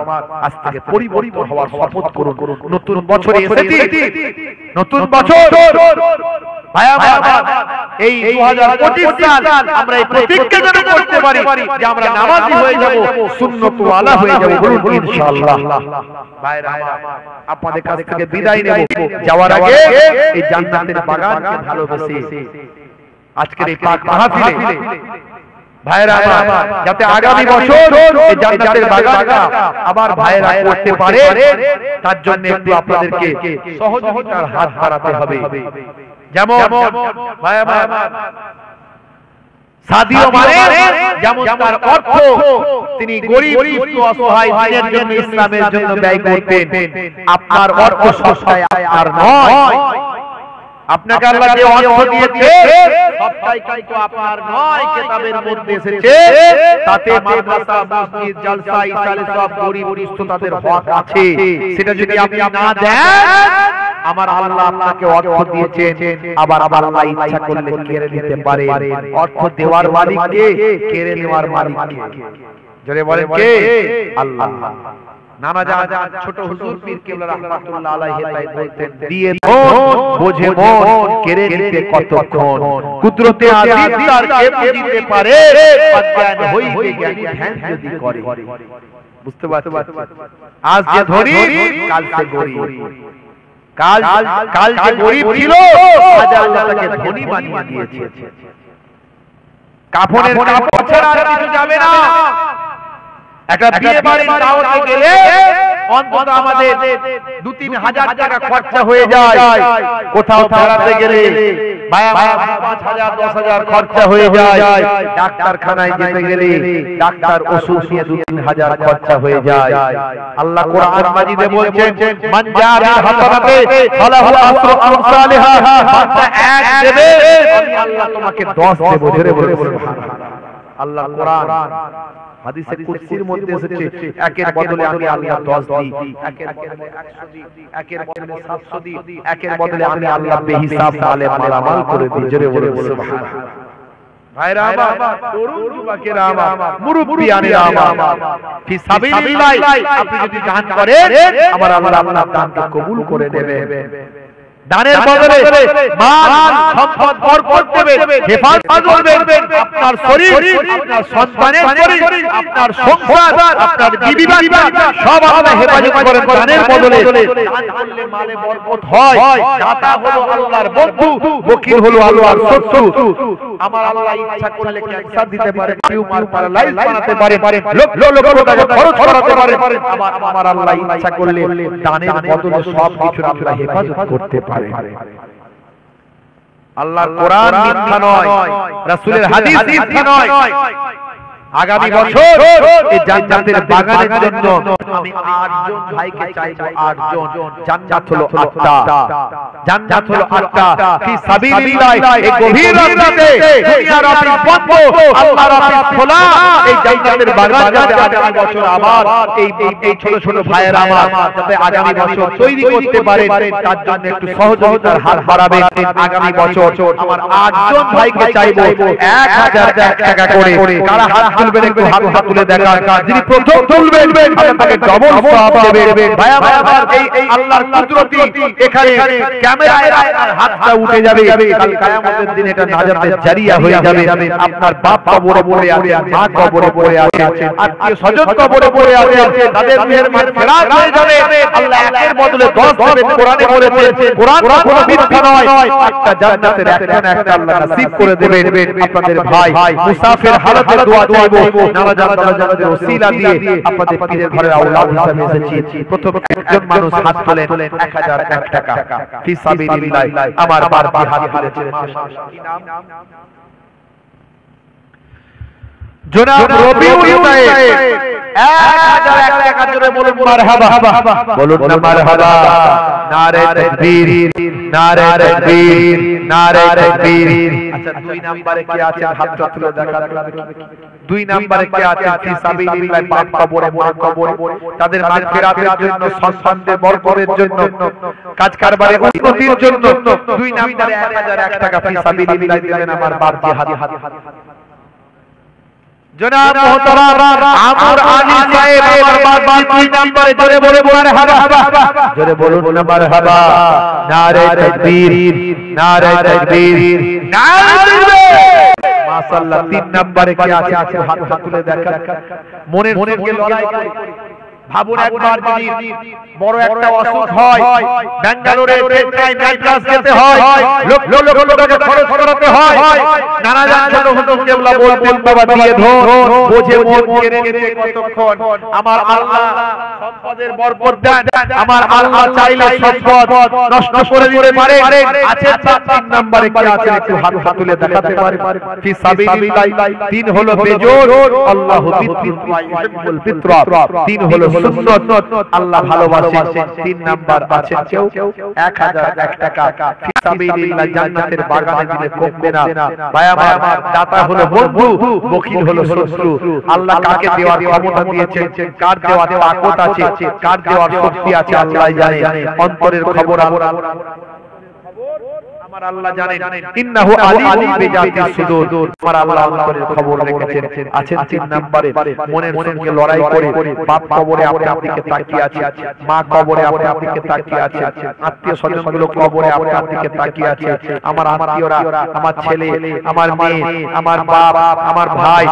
আজ থেকে পরিবর্তন হওয়ার শপথ করুন। নতুন বছরে এসেছি, নতুন বছর ভাইয়া এই 2025 সাল আমরা এই প্রতিজ্ঞা যেন করতে পারি যে আমরা নামাজি হয়ে যাব, সুন্নতওয়ালা হয়ে যাব। বলুন ইনশাআল্লাহ। ভাইরা আপনাদের কাছ থেকে বিদায় নেব, যাওয়ার আগে এই জান্নাতের বাগানকে ভালোবেসে আজকের এই পাক মাহফিলে ভাইরা যাতে আগামী বছর এই জান্নাতের বাগানটা আবার ভাইরা করতে পারে, তার জন্য একটু আপনাদেরকে সহযোগিতার হাত বাড়াতে হবে। যেমন সাদিও মানে যেমন তার অর্থ তিনি গরিব দুস্থ অসহায় দিনের জন্য, ইসলামের জন্য ব্যয় করতেন। আপনার অর্থ সবটাই আপনার নয়। আপনাকে আল্লাহ যে অর্থ দিয়েছে সবটাই কিন্তু আপনার নয়। কিতাবের মধ্যে এসেছে তাতে মাদ্রাসা, মসজিদ, জলসা, ইসালে সব গরিব দুস্থ তাদের হক আছে। সেটা যদি আপনি না দেন, আমার আল্লাহ আপনাকে অর্থ দিয়েছেন, আবার আল্লাহ ইচ্ছা করলে কেড়ে নিতে পারে। অর্থ দেওয়ার মালিক কে, কেড়ে নেওয়ার মালিক কে? জোরে বলেন কে? আল্লাহ। নানা জান ছোট হুজুর পীর কেবলা রাহমাতুল্লাহ আলাইহি তাই বলতেন, দিয়ে মন বোঝে মন, কেড়ে নিতে কতক্ষণ। কুদরতে আজিম তার কে বুঝিতে পারে, অজ্ঞান হইবে জ্ঞানী ধ্যান যদি করে। বুঝতে পারছেন? আজ যে ধনী, কাল সে গরিব। কাল যে গরিব ছিল, আজ আল্লাহ তাকে ধনী বানিয়ে দিয়েছে। কাফনের কাপড় ছাড়া আর কিছু যাবে না। একটা বিয়ে বাড়ির দাওয়াতে গেলে অন্তত আমাদের 2-3 হাজার টাকা খরচা হয়ে যায়। কোথাও বেড়াতে গেলে 5,000 10,000 খরচা হয়ে যায়। ডাক্তারখানায় যেতে গেলে ডাক্তার ওষুধ নিয়ে 2-3 হাজার খরচা হয়ে যায়। আল্লাহ কোরআন মাজিদে বলছেন, মান জাআ হাসানাতে ফালাহু আসরু আমসালিহা, বান্দা 1 দেবে, আমি আল্লাহ তোমাকে 10 দেব। জোরে বলে সুবহানাল্লাহ। আল্লাহ কোরআন হাদিসে কুদসির মধ্যে এসেছে, একের বদলে আমি আল্লাহ 10 দিই, একের বদলে 100 দিই, একের বদলে 700 দিই, একের বদলে আমি আল্লাহ বেহিসাব মালে মালামাল করে দিই। জোরে বলে সুবহানাল্লাহ। ভাইরা আমার, তরুণ যুবকেরা আমার, মুরব্বিয়ানেরা আমার, ফি সাবিলিল্লাহ আপনি যদি দান করেন, আমার আল্লাহ আপনার দানকে কবুল করে নেবে। দানের বদলে মাল সম্পদ বরকত দেবেন, হেফাজত করবেন, আপনার শরীর, আপনার সন্তানের শরীর, আপনার সংসার, আপনার বিবি বাচ্চা সব আল্লাহ হেফাজত করেন দানের বদলে। দান করলে মালে বরকত হয়। দাতা হলো আল্লাহর বন্ধু, ওকিল হলো আল্লাহর শত্রু। আমার আল্লাহ ইচ্ছা করলে ক্যান্সার দিতে পারে, টিউমার প্যারালাইজ বানাতে পারে, লক্ষ লক্ষ টাকা খরচ করাতে পারে। আমার আল্লাহ ইচ্ছা করলে দানের বদলে সব কিছু আল্লাহ হেফাজত করতে পারে। আল্লাহর কোরআন মিথ্যা নয়, রাসূলের হাদিস মিথ্যা নয়। আগামী বছর এই জান্নাতের বাগানের জন্য আমি 8 জন ভাইকে চাইবো। 8 জন। জান্নাত হলো 8টা, জান্নাত হলো 8টা ফি সাবিলিল্লাহ। এই গভীর রাতে দুনিয়ার অফিস বন্ধ, আল্লাহর অফিস খোলা। এই জান্নাতের বাগান যাতে আগামী বছর আবার এই ছোট ছোট ভাইয়েরা আমার যাতে আগামী বছর তৈরি করতে পারে, তার জন্য একটু সহযোগিতার হাত বাড়াবে। আগামী বছর আমার 8 জন ভাইকে চাইবো 1000 টাকা করে। কারা হাত তুলবেন একটু হাত তুলে দেখান। যিনি প্রথম তুলবেন আল্লাহ তাকে ডবল সওয়াব দেবেন। ভাই আমার এই আল্লাহর কুদরতি এখানে ক্যামেরায় হাতটা উঠে যাবে। কাল কিয়ামতের দিন এটা নাজাতের জারিয়া হয়ে যাবে। আপনার বাপ কবরে পড়ে আছে, মা কবরে পড়ে আছে, আত্মীয় স্বজন কবরে পড়ে আছে, তাদের রূহের মাগফিরাত হয়ে যাবে। আল্লাহ একের বদলে 10 দেবেন। কোরআনে বলেছে, কোরআন কোনো মিথ্যা নয়। একটা জান্নাতের একটা আল্লাহ নসিব করে দেবেন। আপনাদের ভাই মুসাফির হালতে দোয়া চাইবো, নামাজের ওসিলা দিয়ে আপনাদের পীরের ঘরের আওলাদ হিসেবে এসেছি। প্রথম একজন মানুষ হাত তোলেন 1001 টাকা ফি সাবিলিল্লাহ। আমার বারটি হাত তুলেছেন। জনাব রবিউল সাহেব 1001 টাকা জোরে বলুন মারহাবা, বলুন না মারহাবা। নারে তাকবীর, নারে তাকবীর, নারে তাকবীর। আচ্ছা 2 নম্বরে কে আছেন হাতটা তুলে দেখান। 2 নম্বরে কে আছেন ফি সাবিলিল্লাহ, বাপ কবরে, মা কবরে, তাদের মাগফিরাতের জন্য, সন্তানদের বরকতের জন্য, কাজ কারবারে উন্নতির জন্য 2 নম্বরে 1001 টাকা ফি সাবিলিল্লাহ দিবেন। আমার বাপজি হাত। জনাব মোহতারাম আমর আলী সাহেব আমার বাবা 2 নম্বরে জোরে বলে মারহাবা, জোরে বলুন না মারহাবা। নারে তাকবীর, নারে তাকবীর, নারে তাকবীর। মাশাআল্লাহ 3 নম্বরে কে আছে হাত তুলে দেখান। মনের সঙ্গে লড়াই করে ভাবুন, একবার যদি বড় একটা অসুখ হয়, ব্যাঙ্গালোরে চেন্নাই ম্যাড্রাস যেতে হয়, লক্ষ লক্ষ টাকা খরচ করাতে হয়, নানা জান ছোট ছোট কেবলা বলতেন বাবা দিয়ে ধর বোঝে মন কেড়ে নিতে কতক্ষণ। আমার আল্লাহ সম্পদের বরকত দেন। আমার আল্লাহ চাইলে সম্পদ নষ্ট করে দিতে পারে। আছে 3 নম্বরে কে আছে একটু হাত তুলে দেখাতে পারে ফি সাবিলিল্লাহ। 3 হলো বেজোর, আল্লাহু ইউহিব্বুল ফিতরা। 3 হলো সুন্নাত, আল্লাহ ভালোবাসেন। 3 নাম্বার আছে কেউ 1001 টাকা ফি সাবিলিল্লাহ, জান্নাতের বাগানে দিলে কমবে না। ভাই আমার দাতা হলো বন্ধু, ওকিল হলো শত্রু। আল্লাহ কাকে দেওয়ার ক্ষমতা দিয়েছেন, কার দেওয়ার তাকত আছে, কার দেওয়ার শক্তি আছে আল্লাহ জানে। অন্তরের খবর আল্লাহ, আমার আল্লাহ জানেন। ইন্নাহু আলিমুম বিজাতিস সুদূর। আমার আল্লাহ অন্তরের খবর রেখেছেন। আছেন 3 নম্বরে মনের সঙ্গে লড়াই করে বাপ কবরে আপনার দিকে তাকিয়ে আছে, মা কবরে আপনার দিকে তাকিয়ে আছে, আত্মীয় স্বজনগুলো কবরে আপনার দিকে তাকিয়ে আছে। আমার আত্মীয়রা, আমার ছেলে, আমার মেয়ে, আমার বাপ, আমার ভাই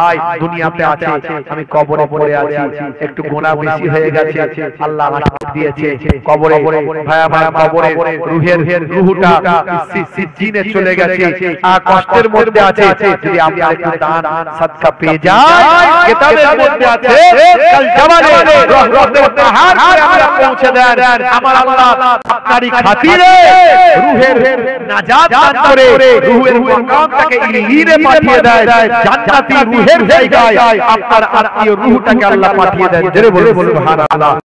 দুনিয়াতে আছে, আমি কবরে পড়ে আছি, একটু গুনাহ বেশি হয়ে গেছে, আল্লাহ আমাকে দিয়েছে কবরে। ভাই আমার কবরে রুহটা সিজিনে চলে গেছে, কষ্টের মধ্যে আছে। যদি আমরা একটু দান সাদকা পেয়ে যাই, কিতাবের মধ্যে আছে কাল জামানে রহমতের পাহাড় আমরা পৌঁছে দেন। আমার আল্লাহ আপনারই খাতিরে রুহের নাজাত দান করে রুহের মাকামটাকে ইলিনে পাঠিয়ে দেয়, জান্নাতি রুহের জায়গায় আপনার আত্মীয় রুহটাকে আল্লাহ পাঠিয়ে দেন। জোরে বলুন সুবহানাল্লাহ।